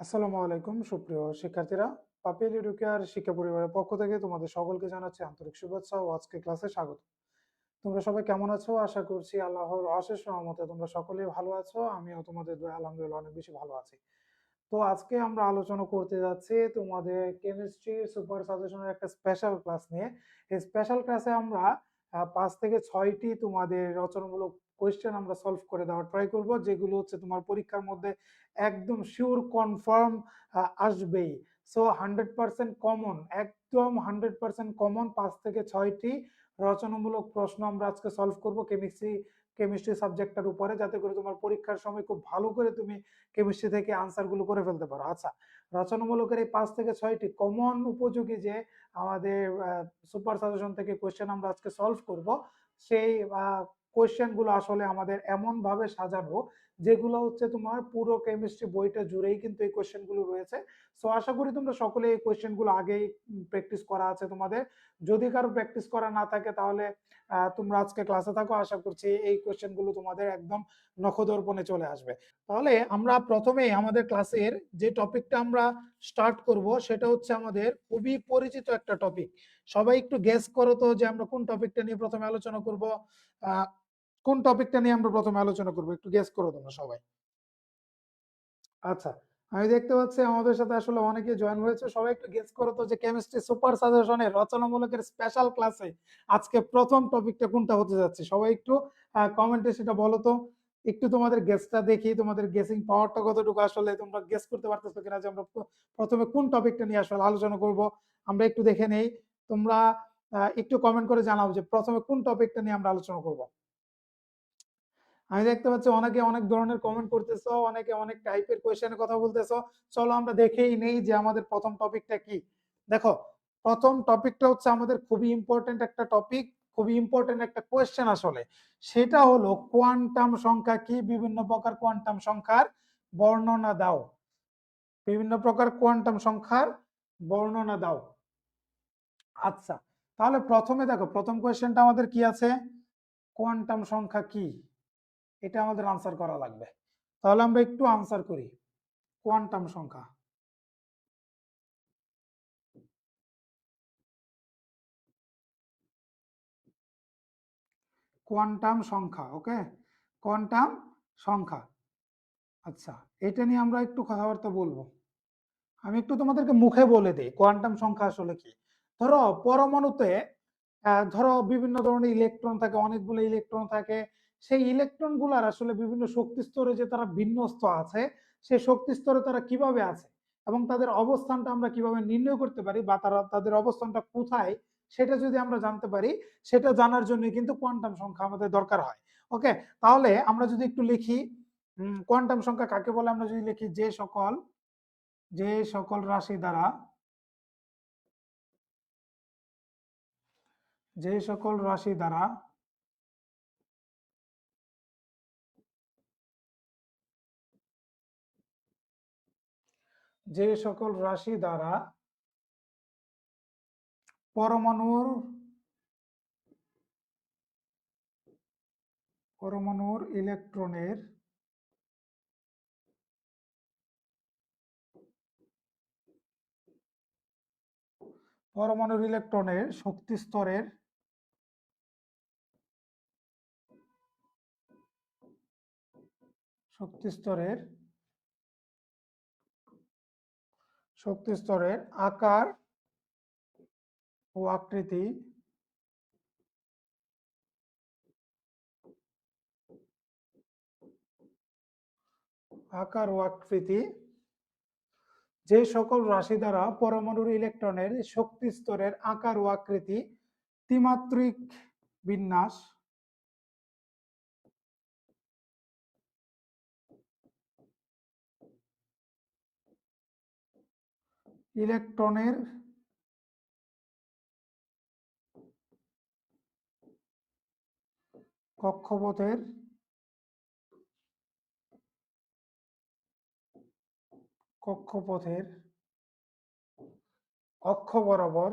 আসসালামু আলাইকুম সুপ্রিয় শিক্ষার্থীরা। পাপিল এডুকেয়ার শিক্ষা পরিবারের পক্ষ থেকে তোমাদের সকলকে জানাচ্ছি আন্তরিক শুভেচ্ছা ও আজকে ক্লাসে স্বাগত। তোমরা সবাই কেমন আছো? আশা করছি আল্লাহর অশেষ রহমতে তোমরা সকলেই ভালো আছো। আমিও তোমাদের দয়ায় আলহামদুলিল্লাহ অনেক বেশি ভালো আছি। তো আজকে আমরা আলোচনা করতে যাচ্ছি তোমাদের কেমিস্ট্রি সুপার সাজেশনের একটা স্পেশাল ক্লাস নিয়ে। এই স্পেশাল ক্লাসে আমরা 5 থেকে 6টি তোমাদের রচনামূলক কোয়েশ্চেন আমরা সলভ করে দেওয়ার ট্রাই করব, যেগুলো হচ্ছে তোমার পরীক্ষার মধ্যে একদম শিওর কনফার্ম আসবেই। সো 100% কমন, একদম 100% কমন 5 থেকে 6টি রচনামূলক প্রশ্ন আমরা আজকে সলভ করব কেমিস্ট্রি সাবজেক্টটার উপরে, যাতে করে তোমার পরীক্ষার সময় খুব ভালো করে তুমি কেমিস্ট্রি থেকে আনসার গুলো করে ফেলতে পারো। আচ্ছা, রচনামূলকের এই 5 থেকে 6টি কমন উপযোগী যে আমাদের সুপার সাজেশন থেকে কোয়েশ্চেন আমরা আজকে সলভ করব, সেই কোয়েশ্চেন গুলো আসলে আমাদের এমন ভাবে সাজাবো যেগুলো হচ্ছে তোমার পুরো কেমিস্ট্রি বইটা জুড়েই কিন্তু এই কোয়েশ্চেন গুলো রয়েছে। সো আশা করি তোমরা সকলে এই কোয়েশ্চেন গুলো আগেই প্র্যাকটিস করা আছে তোমাদের। যদি কারো প্র্যাকটিস করা না থাকে তাহলে তোমরা আজকে ক্লাসে থাকো, আশা করছি এই কোয়েশ্চেন গুলো তোমাদের একদম নখদর্পণে চলে আসবে। তাহলে আমরা প্রথমেই আমাদের ক্লাসের যে টপিকটা আমরা স্টার্ট করব সেটা হচ্ছে আমাদের খুবই পরিচিত একটা টপিক। সবাই একটু গেস করো তো যে আমরা কোন টপিকটা নিয়ে প্রথমে আলোচনা করব। কোন টপিকটা নিয়ে আমরা প্রথমে আলোচনা করব, একটু গেস করো তোমরা সবাই। আচ্ছা, আমি দেখতে পাচ্ছি আমাদের সাথে আসলে অনেকে জয়েন হয়েছে। সবাই একটু গেস করো তো যে কেমিস্ট্রি সুপার সাজেশনের রচনামূলকের স্পেশাল ক্লাসে আজকে প্রথম টপিকটা কোনটা হতে যাচ্ছে। সবাই একটু কমেন্টে সেটা বলো তো। একটু তোমাদের গেসটা দেখি, তোমাদের গেসিং পাওয়ারটা কতটুকু, আসলে তোমরা গেস করতে পারতেছো কিনা যে আমরা প্রথমে কোন টপিকটা নিয়ে আসলে আলোচনা করব। আমরা একটু দেখে নেই। তোমরা একটু কমেন্ট করে জানাও যে প্রথমে কোন টপিকটা নিয়ে আমরা আলোচনা করব। আমি দেখতে পাচ্ছি অনেকে অনেক ধরনের কমেন্ট করতেছো, অনেকে অনেক টাইপের কোয়েশ্চেনের কথা বলতেছো। চলো আমরা দেখেই নেই যে আমাদের প্রথম টপিকটা কি। দেখো, প্রথম টপিকটা হচ্ছে আমাদের খুবই ইম্পর্টেন্ট একটা টপিক, খুবই ইম্পর্টেন্ট একটা কোয়েশ্চেন আসলে। সেটা হলো কোয়ান্টাম সংখ্যা কি, বিভিন্ন প্রকার কোয়ান্টাম সংখ্যার বর্ণনা দাও। বিভিন্ন প্রকার কোয়ান্টাম সংখ্যার বর্ণনা দাও। আচ্ছা, তাহলে প্রথমে দেখো প্রথম কোয়েশ্চেনটা আমাদের কি আছে, কোয়ান্টাম সংখ্যা কি, এটা আমাদের আনসার করা লাগবে। তাহলে আমরা একটু আনসার করি। কোয়ান্টাম সংখ্যা, কোয়ান্টাম সংখ্যা, ওকে, কোয়ান্টাম সংখ্যা। আচ্ছা, এটা নিয়ে আমরা একটু কথাবার্তা বলবো। আমি একটু তোমাদেরকে মুখে বলে দিই কোয়ান্টাম সংখ্যা আসলে কি। ধরো পরমাণুতে ধরো বিভিন্ন ধরনের ইলেকট্রন থাকে, অনেকগুলো ইলেকট্রন থাকে। সেই ইলেকট্রন গুলার আসলে বিভিন্ন শক্তি স্তরে যে তারা বিন্যস্ত আছে, সেই শক্তি স্তরে তারা কিভাবে আছে এবং তাদের অবস্থানটা আমরা কিভাবে নির্ণয় করতে পারি, বা তারা তাদের অবস্থানটা কোথায় সেটা যদি আমরা জানতে পারি, সেটা জানার জন্য কিন্তু কোয়ান্টাম সংখ্যা আমাদের দরকার হয়। ওকে, তাহলে আমরা যদি একটু লিখি কোয়ান্টাম সংখ্যা কাকে বলে, আমরা যদি লিখি যে সকল রাশি দ্বারা, যে সকল রাশি দ্বারা যে সকল রাশি দ্বারা পরমাণুর পরমাণুর ইলেকট্রনের শক্তি স্তরের শক্তি স্তরের শক্তি স্তরের আকার ও আকৃতি আকার ও আকৃতি যে সকল রাশি দ্বারা পরমাণুর ইলেকট্রনের শক্তি স্তরের আকার ও আকৃতি ত্রিমাত্রিক বিন্যাস ইলেকট্রনের কক্ষপথের কক্ষপথের অক্ষ বরাবর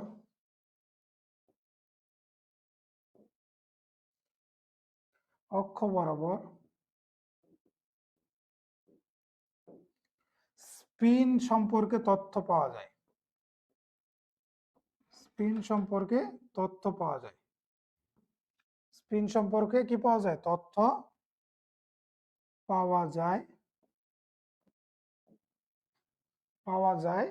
অক্ষ বরাবর স্পিন সম্পর্কে তথ্য পাওয়া যায়। স্পিন সম্পর্কে তথ্য পাওয়া যায়। স্পিন সম্পর্কে কি পাওয়া যায়? তথ্য পাওয়া যায়। পাওয়া যায়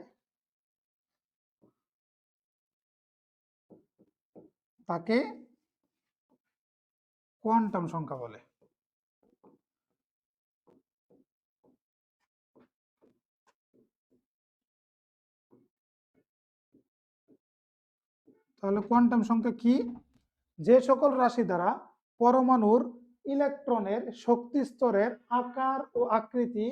তাকে কোয়ান্টাম সংখ্যা বলে। তাহলে কোয়ান্টাম সংখ্যা কি? যে সকল রাশি দ্বারা পরমাণুর ইলেকট্রনের শক্তি স্তরের আকার ও আকৃতি,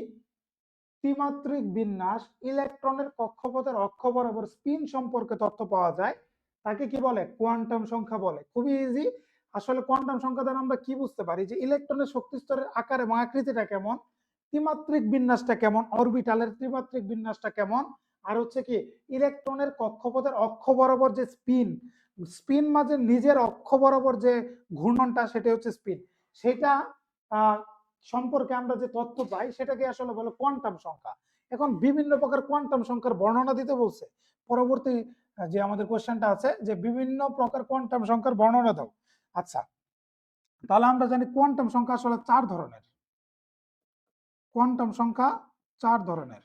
ত্রিমাত্রিক বিন্যাস, ইলেকট্রনের কক্ষপথের অক্ষ বরাবর স্পিন সম্পর্কে তথ্য পাওয়া যায় তাকে কি বলে? কোয়ান্টাম সংখ্যা বলে। খুবই ইজি। আসলে কোয়ান্টাম সংখ্যা দ্বারা আমরা কি বুঝতে পারি? যে ইলেকট্রনের শক্তি স্তরের আকার এবং আকৃতিটা কেমন, ত্রিমাত্রিক বিন্যাসটা কেমন, অরবিটালের ত্রিমাত্রিক বিন্যাসটা কেমন, আর হচ্ছে কি ইলেকট্রনের কক্ষপথের অক্ষ বরাবর যে স্পিন, স্পিন মাঝে নিজের অক্ষ বরাবর যে ঘূর্ণনটা, সেটা হচ্ছে স্পিন। সেটা সম্পর্কে আমরা যে তথ্য পাই সেটাকে আসলে বলে কোয়ান্টাম সংখ্যা। এখন বিভিন্ন প্রকার কোয়ান্টাম সংখ্যার বর্ণনা দিতে বলছে। পরবর্তী যে আমাদের কোশ্চেনটা আছে যে বিভিন্ন প্রকার কোয়ান্টাম সংখ্যার বর্ণনা দাও। আচ্ছা, তাহলে আমরা জানি কোয়ান্টাম সংখ্যা আসলে 4 ধরনের। কোয়ান্টাম সংখ্যা 4 ধরনের।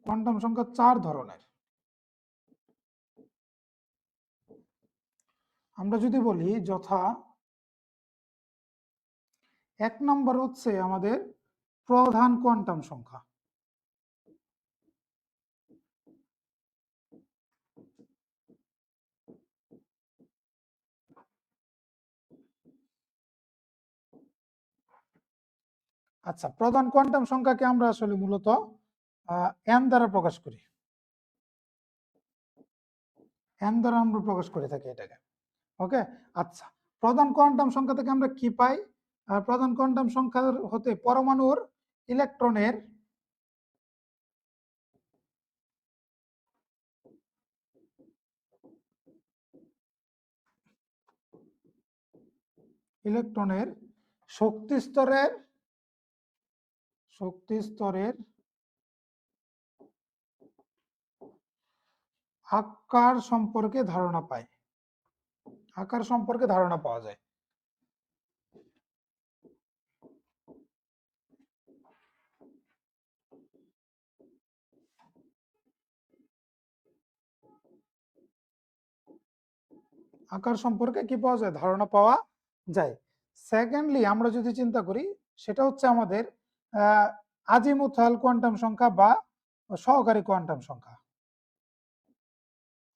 কোয়ান্টাম সংখ্যা 4 ধরনের। আমরা যদি বলি যথা, 1 নম্বর হচ্ছে আমাদের প্রধান কোয়ান্টাম সংখ্যা। আচ্ছা, প্রধান কোয়ান্টাম সংখ্যাকে আমরা আসলে মূলত n দ্বারা প্রকাশ করি। n দ্বারা আমরা প্রকাশ করে থাকি এটাকে। ওকে। আচ্ছা, প্রধান কোয়ান্টাম সংখ্যা থেকে আমরা কি পাই? প্রধান কোয়ান্টাম সংখ্যার হতে পরমাণুর ইলেকট্রনের ইলেকট্রনের শক্তি স্তরের আকার সম্পর্কে ধারণা পায়। আকার সম্পর্কে ধারণা পাওয়া যায়। আকার সম্পর্কে কি পাওয়া যায়? ধারণা পাওয়া যায়। সেকেন্ডলি আমরা যদি চিন্তা করি, সেটা হচ্ছে আমাদের আজিমুথাল কোয়ান্টাম সংখ্যা বা সহকারী কোয়ান্টাম সংখ্যা।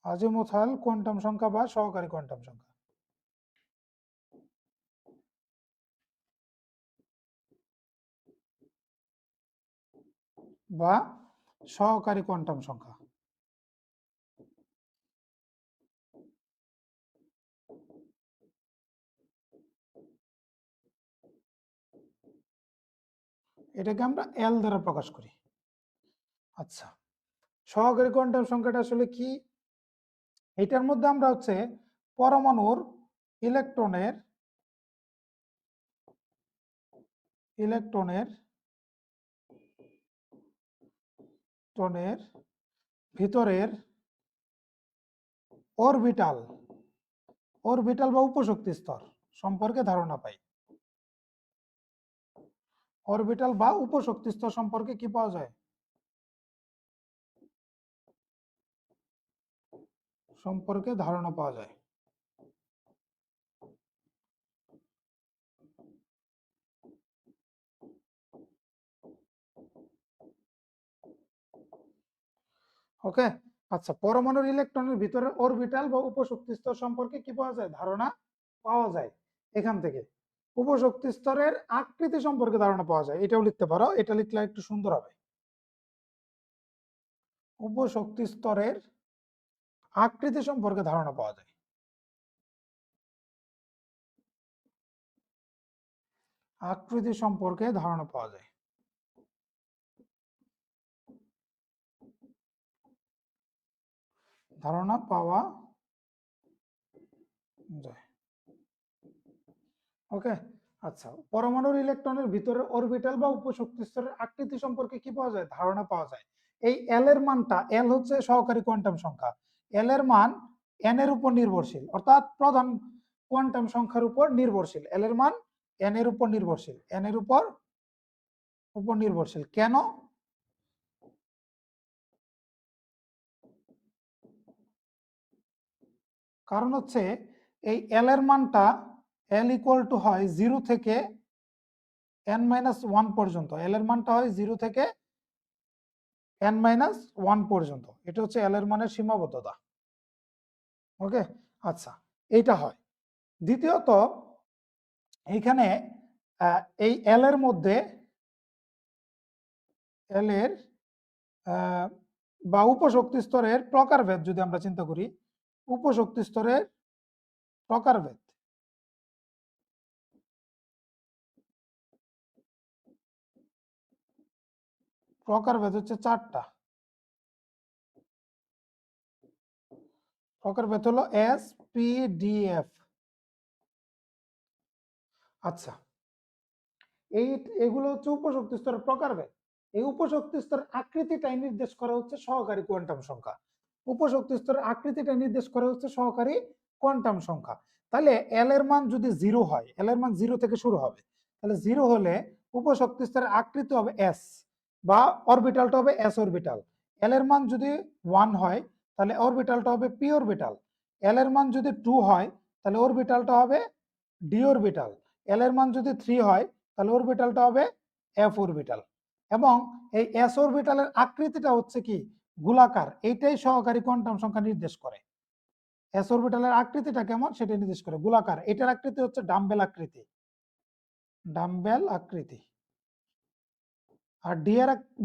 আজিমুথাল কোয়ান্টাম সংখ্যা বা সহকারী কোয়ান্টাম সংখ্যা। বা সহকারী কোয়ান্টাম সংখ্যা। এটাকে আমরা এল দ্বারা প্রকাশ করি। আচ্ছা, সহকারী কোয়ান্টাম সংখ্যাটা আসলে কি? এটার মধ্যে আমরা হচ্ছে পরমাণুর ইলেকট্রনের ইলেকট্রনের টনের ভিতরের অরবিটাল বা উপশক্তি স্তর সম্পর্কে ধারণা পাই। অরবিটাল বা উপশক্তি স্তর সম্পর্কে কি পাওয়া যায়? সম্পর্কে ধারণা পাওয়া যায়। ওকে। আচ্ছা, পরমাণুর ইলেকট্রনের ভিতরে অরবিটাল বা উপশক্তি স্তর সম্পর্কে কি পাওয়া যায়? ধারণা পাওয়া যায় এখান থেকে। উপশক্তি স্তরের আকৃতি সম্পর্কে ধারণা পাওয়া যায়, এটাও লিখতে পারো, এটা লিখলে একটু সুন্দর হবে। উপশক্তি স্তরের আকৃতি সম্পর্কে ধারণা পাওয়া যায়। আকৃতি সম্পর্কে ধারণা পাওয়া যায়। ধারণা পাওয়া যায়। ওকে। আচ্ছা, পরমাণুর ইলেকট্রনের ভিতরে অরবিটাল বা উপশক্তি স্তরের আকৃতি সম্পর্কে কি পাওয়া যায়? ধারণা পাওয়া যায়। এই এল এর মানটা, এল হচ্ছে সহকারী কোয়ান্টাম সংখ্যা, এল এর মান এন এর উপর নির্ভরশীল, অর্থাৎ প্রধান কোয়ান্টাম সংখ্যার উপর নির্ভরশীল। এল এর মান এন এর উপর নির্ভরশীল, এন এর উপর উপর নির্ভরশীল। কেন? কারণ হচ্ছে এই এল এর মানটা এল ইকুয়াল টু হয় 0 থেকে n-1 পর্যন্ত। এল এর মানটা হয় 0 থেকে n-1 পর্যন্ত। এটা হচ্ছে এল এর মানের সীমাবদ্ধতা। ওকে, আচ্ছা, এইটা হয়। দ্বিতীয়ত, এইখানে এই এল এর মধ্যে এল এর বা উপশক্তি স্তরের প্রকারভেদ যদি আমরা চিন্তা করি, উপশক্তি স্তরের প্রকারভেদ প্রকারভেদ হচ্ছে 4টা। প্রকারভেদ হলো এস, পি, ডি, এফ। আচ্ছা, এগুলো হচ্ছে উপশক্তি স্তরের প্রকারভেদ। এই উপশক্তি স্তরের আকৃতিটাই নির্দেশ করা হচ্ছে সহকারী কোয়ান্টাম সংখ্যা। উপশক্তি স্তরের আকৃতিটা নির্দেশ করা হচ্ছে সহকারী কোয়ান্টাম সংখ্যা। তাহলে এল এর মান যদি 0 হয়, এল এর মান 0 থেকে শুরু হবে, তাহলে 0 হলে উপশক্তি স্তরের আকৃতি হবে এস, বা অরবিটালটা হবে এস অরবিটাল। এল এর মান যদি 1 হয়, তাহলে অরবিটালটা হবে পি অরবিটাল। এল এর মান যদি 2 হয়, তাহলে অরবিটালটা হবে ডি অরবিটাল। এল এর মান যদি 3 হয়, তাহলে অরবিটালটা হবে এফ অরবিটাল। এবং এই এস অরবিটালের আকৃতিটা হচ্ছে কি? গোলাকার। এইটাই সহকারী কোয়ান্টাম সংখ্যা নির্দেশ করে। এস অরবিটালের আকৃতিটা কেমন সেটা নির্দেশ করে, গোলাকার। এটার আকৃতি হচ্ছে ডাম্বেল আকৃতি, ডাম্বেল আকৃতি। আর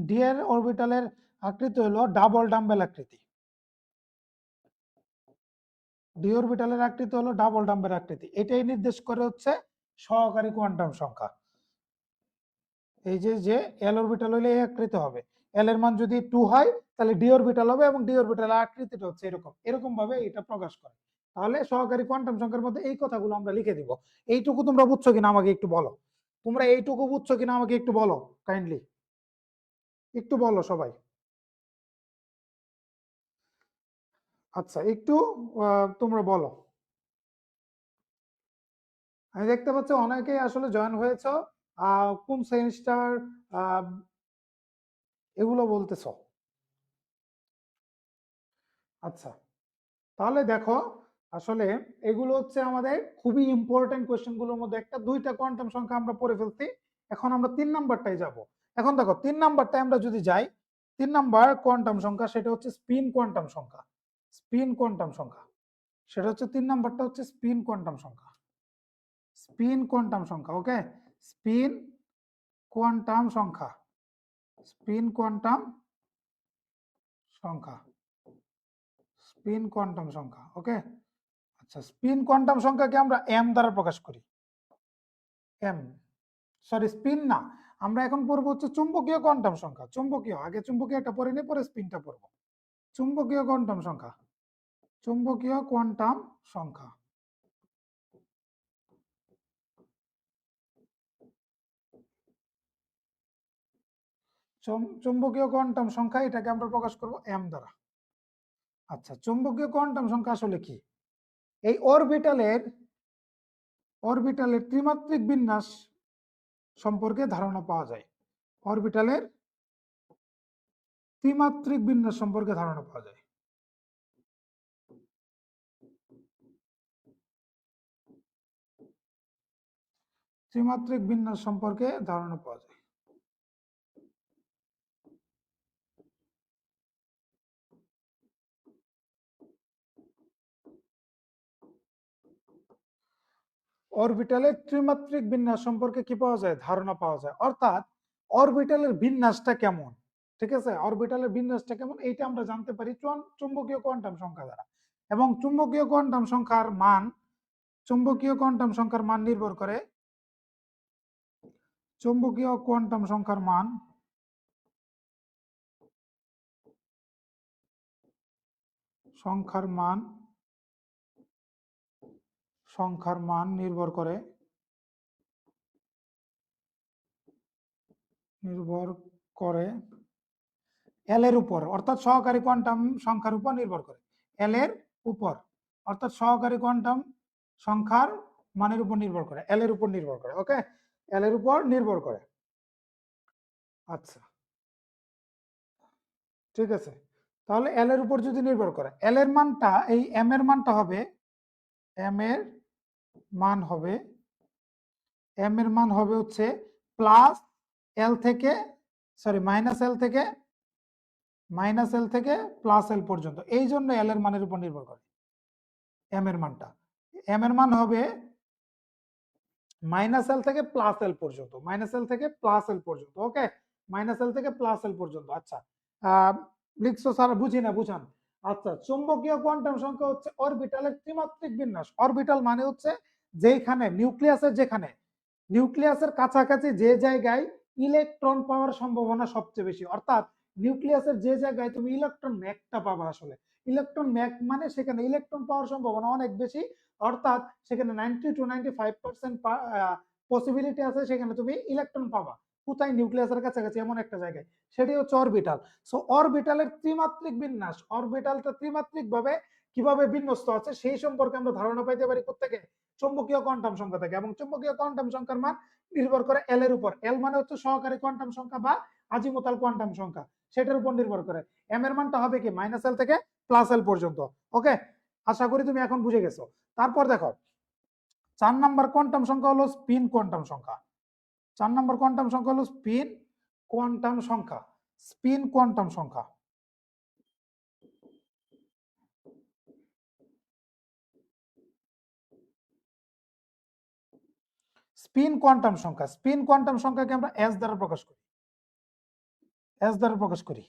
ডি এর অরবিটালের আকৃতি হলো ডাবল ডাম্বেল আকৃতি। ডি অরবিটালের আকৃতি হলো ডাবল ডাম্বেল আকৃতি। এটাই নির্দেশ করে হচ্ছে সহকারী কোয়ান্টাম সংখ্যা। এই যে এল অরবিটাল হলে এই আকৃতি হবে। এল এর মান যদি 2 হয়, তাহলে ডি অরবিটাল হবে, এবং ডি অরবিটালের আকৃতিটা হচ্ছে এরকম। এরকম ভাবে এটা প্রকাশ করে। তাহলে সহকারী কোয়ান্টাম সংখ্যার মধ্যে এই কথাগুলো আমরা লিখে দিব। এইটুকু তোমরা বুঝছো কিনা আমাকে একটু বলো। তোমরা এইটুকু বুঝছো কিনা আমাকে একটু বলো, কাইন্ডলি একটু বলো সবাই। আচ্ছা, একটু তোমরা বলো। আমি দেখতে পাচ্ছি অনেকেই আসলে জয়েন হয়েছো। কোন সেমিস্টার এগুলো বলতেছো। আচ্ছা, তাহলে দেখো, আসলে এগুলো হচ্ছে আমাদের খুবই ইম্পর্টেন্ট কোয়েশ্চেন গুলোর মধ্যে একটা। 2টা কোয়ান্টাম সংখ্যা আমরা পড়ে ফেলছি। এখন আমরা 3 নাম্বারটাই যাব। এখন দেখো, 3 নাম্বারটায় আমরা যদি যাই, 3 নাম্বার কোয়ান্টাম সংখ্যা সেটা হচ্ছে স্পিন কোয়ান্টাম সংখ্যা। স্পিন কোয়ান্টাম সংখ্যা সেটা হচ্ছে 3 নাম্বারটা হচ্ছে স্পিন কোয়ান্টাম সংখ্যা। স্পিন কোয়ান্টাম সংখ্যা, ওকে। স্পিন কোয়ান্টাম সংখ্যা, স্পিন কোয়ান্টাম সংখ্যা, স্পিন কোয়ান্টাম সংখ্যা, ওকে। আচ্ছা, স্পিন কোয়ান্টাম সংখ্যাকে আমরা এম দ্বারা প্রকাশ করি। এম, সরি, স্পিন না। আমরা এখন পড়বো হচ্ছে চুম্বকীয় কোয়ান্টাম সংখ্যা। চুম্বকীয়, আগে চুম্বকীয়টা পড়ে নিই, পরে স্পিনটা পড়বো। চুম্বকীয় কোয়ান্টাম সংখ্যা, চুম্বকীয় কোয়ান্টাম সংখ্যা। চুম্বকীয় কোয়ান্টাম সংখ্যা, এটাকে আমরা প্রকাশ করব এম দ্বারা। আচ্ছা, চুম্বকীয় কোয়ান্টাম সংখ্যা আসলে কি? এই অরবিটালের ত্রিমাত্রিক বিন্যাস সম্পর্কে ধারণা পাওয়া যায়। অরবিটালের ত্রিমাত্রিক বিন্যাস সম্পর্কে ধারণা পাওয়া যায়। ত্রিমাত্রিক বিন্যাস সম্পর্কে ধারণা পাওয়া যায়। অরবিটালের ত্রিমাত্রিক বিন্যাস সম্পর্কে কি পাওয়া যায়? ধারণা পাওয়া যায়। অর্থাৎ অরবিটালের বিন্যাসটা কেমন, ঠিক আছে, অরবিটালের বিন্যাসটা কেমন এইটা আমরা জানতে পারি চুম্বকীয় কোয়ান্টাম সংখ্যা দ্বারা। এবং চুম্বকীয় কোয়ান্টাম সংখ্যার মান, চুম্বকীয় কোয়ান্টাম সংখ্যার মান নির্ভর করে, চুম্বকীয় কোয়ান্টাম সংখ্যার মান সংখ্যার মান সংখ্যার মান নির্ভর করে নির্ভর করে এল এর উপর, অর্থাৎ সহকারী কোয়ান্টাম সংখ্যার উপর নির্ভর করে। এল এর উপর অর্থাৎ সহকারী কোয়ান্টাম সংখ্যার মানের উপর নির্ভর করে, এল এর উপর নির্ভর করে। ওকে, এল এর উপর নির্ভর করে। আচ্ছা, ঠিক আছে। তাহলে এল এর উপর যদি নির্ভর করে, এল এর মানটা, এই এম এর মানটা হবে, এম এর মান হবে, এম এর মান হবে হচ্ছে প্লাস এল থেকে, সরি মাইনাস এল থেকে প্লাস এল পর্যন্ত। এই জন্য এল এর মানের উপর নির্ভর করে এম এর মানটা। এম এর মান হবে মাইনাস এল থেকে প্লাস এল পর্যন্ত, মাইনাস এল থেকে প্লাস এল পর্যন্ত। ওকে, মাইনাস এল থেকে প্লাস এল পর্যন্ত। আচ্ছা, লিখছো স্যার, বুঝি না, বুঝান। আচ্ছা, চুম্বকীয় কোয়ান্টাম সংখ্যা হচ্ছে অরবিটালের ত্রিমাত্রিক বিন্যাস। অরবিটাল মানে হচ্ছে যেখানে নিউক্লিয়াসের কাছাকাছি যে জায়গায় ইলেকট্রন পাওয়ার সম্ভাবনা সবচেয়ে বেশি, অর্থাৎ নিউক্লিয়াসের যে জায়গায় তুমি ইলেকট্রন ম্যাকটা পাবা, আসলে ইলেকট্রন ম্যাক মানে সেখানে ইলেকট্রন পাওয়ার সম্ভাবনা অনেক বেশি, অর্থাৎ সেখানে 90 to 95% পসিবিলিটি আছে সেখানে তুমি ইলেকট্রন পাবা। কোথায়? নিউক্লিয়াসের কাছাকাছি এমন একটা জায়গায়, সেটি হচ্ছে অরবিটাল। সো অরবিটালের ত্রিমাত্রিক বিন্যাস, অরবিটালটা ত্রিমাত্রিক ভাবে কিভাবে বিন্যস্ত আছে সেই সম্পর্কে আমরা ধারণা পাইতে পারি কোত্থেকে? চুম্বকীয় কোয়ান্টাম সংখ্যা থেকে। এবং চুম্বকীয় কোয়ান্টাম সংখ্যার মান নির্ভর করে এল এর উপর। এল মানে হচ্ছে সহকারী কোয়ান্টাম সংখ্যা বা আজিমুতাল কোয়ান্টাম সংখ্যা, সেটার উপর নির্ভর করে। এম এর মানটা হবে কি? মাইনাস এল থেকে প্লাস এল পর্যন্ত। ওকে, আশা করি তুমি এখন বুঝে গেছো। তারপর দেখো, 4 নাম্বার কোয়ান্টাম সংখ্যা হলো স্পিন কোয়ান্টাম সংখ্যা। 4 নাম্বার কোয়ান্টাম সংখ্যা হলো স্পিন কোয়ান্টাম সংখ্যা। স্পিন কোয়ান্টাম সংখ্যা, স্পিন কোয়ান্টাম সংখ্যা, স্পিন কোয়ান্টাম সংখ্যাকে আমরা এস দ্বারা প্রকাশ করি, এস দ্বারা প্রকাশ করি।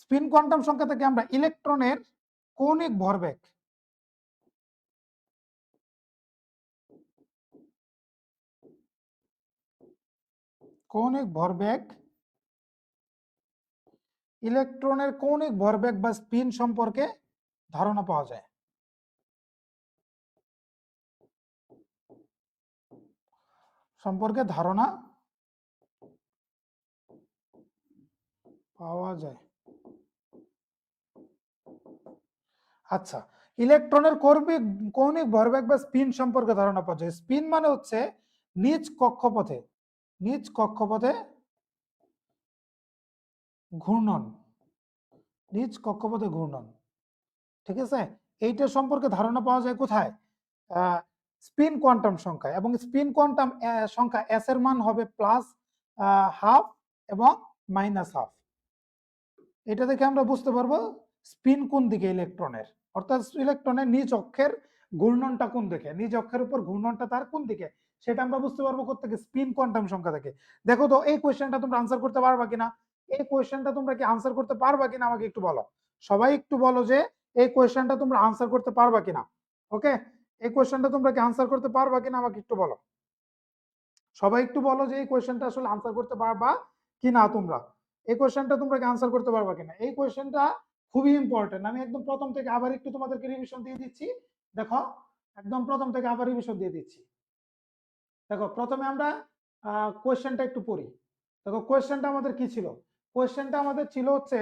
স্পিন কোয়ান্টাম সংখ্যা থেকে আমরা ইলেকট্রনের কৌণিক ভরবেগ, ইলেকট্রনের কৌণিক ভরবেগ বা স্পিন সম্পর্কে ধারণা পাওয়া যায়। সম্পর্কে ধারণা পাওয়া যায়। আচ্ছা, ইলেকট্রনের কৌণিক ভরবেগ বা স্পিন সম্পর্কে ধারণা পাওয়া যায়। স্পিন মানে হচ্ছে নিজ কক্ষপথে ঘূর্ণন, নিজ কক্ষপথে ঘূর্ণন। ঠিক আছে, এইটা সম্পর্কে ধারণা পাওয়া যায় কোথায়? স্পিন কোয়ান্টাম সংখ্যা। এবং স্পিন কোয়ান্টাম সংখ্যা এস এর মান হবে প্লাস হাফ এবং মাইনাস হাফ। এটা দেখে আমরা বুঝতে পারবো স্পিন কোন দিকে ইলেকট্রনের, অর্থাৎ ইলেকট্রনের নিজ অক্ষের ঘূর্ণনটা কোন দিকে, নিজ অক্ষের উপর ঘূর্ণনটা তার কোন দিকে, সেটা আমরা বুঝতে পারবো কোত্থেকে? স্পিন কোয়ান্টাম সংখ্যা থেকে। দেখো তো এই কোয়েশ্চেনটা তোমরা আনসার করতে পারবা কিনা, এই কোয়েশ্চেনটা তোমরা কি আনসার করতে পারবা কিনা আমাকে একটু বলো। সবাই একটু বলো যে এই কোয়েশ্চেনটা তোমরা আনসার করতে পারবা কিনা। ওকে, এই কোয়েশ্চেনটা তোমরা কি আনসার করতে পারবা কিনা আমাকে একটু বলো। সবাই একটু বলো যে এই কোয়েশ্চেনটা আসলে আনসার করতে পারবা কিনা তোমরা। এই কোয়েশ্চেনটা তোমরা কি আনসার করতে পারবা কিনা? এই কোয়েশ্চেনটা খুবই ইম্পর্টেন্ট। আমি একদম প্রথম থেকে আবার একটু তোমাদেরকে রিভিশন দিয়ে দিচ্ছি। দেখো, একদম প্রথম থেকে আবার রিভিশন দিয়ে দিচ্ছি। দেখো, প্রথমে আমরা কোয়েশ্চেনটা একটু পড়ি। দেখো, কোয়েশ্চেনটা আমাদের কি ছিল? কোয়েশ্চেনটা আমাদের ছিল হচ্ছে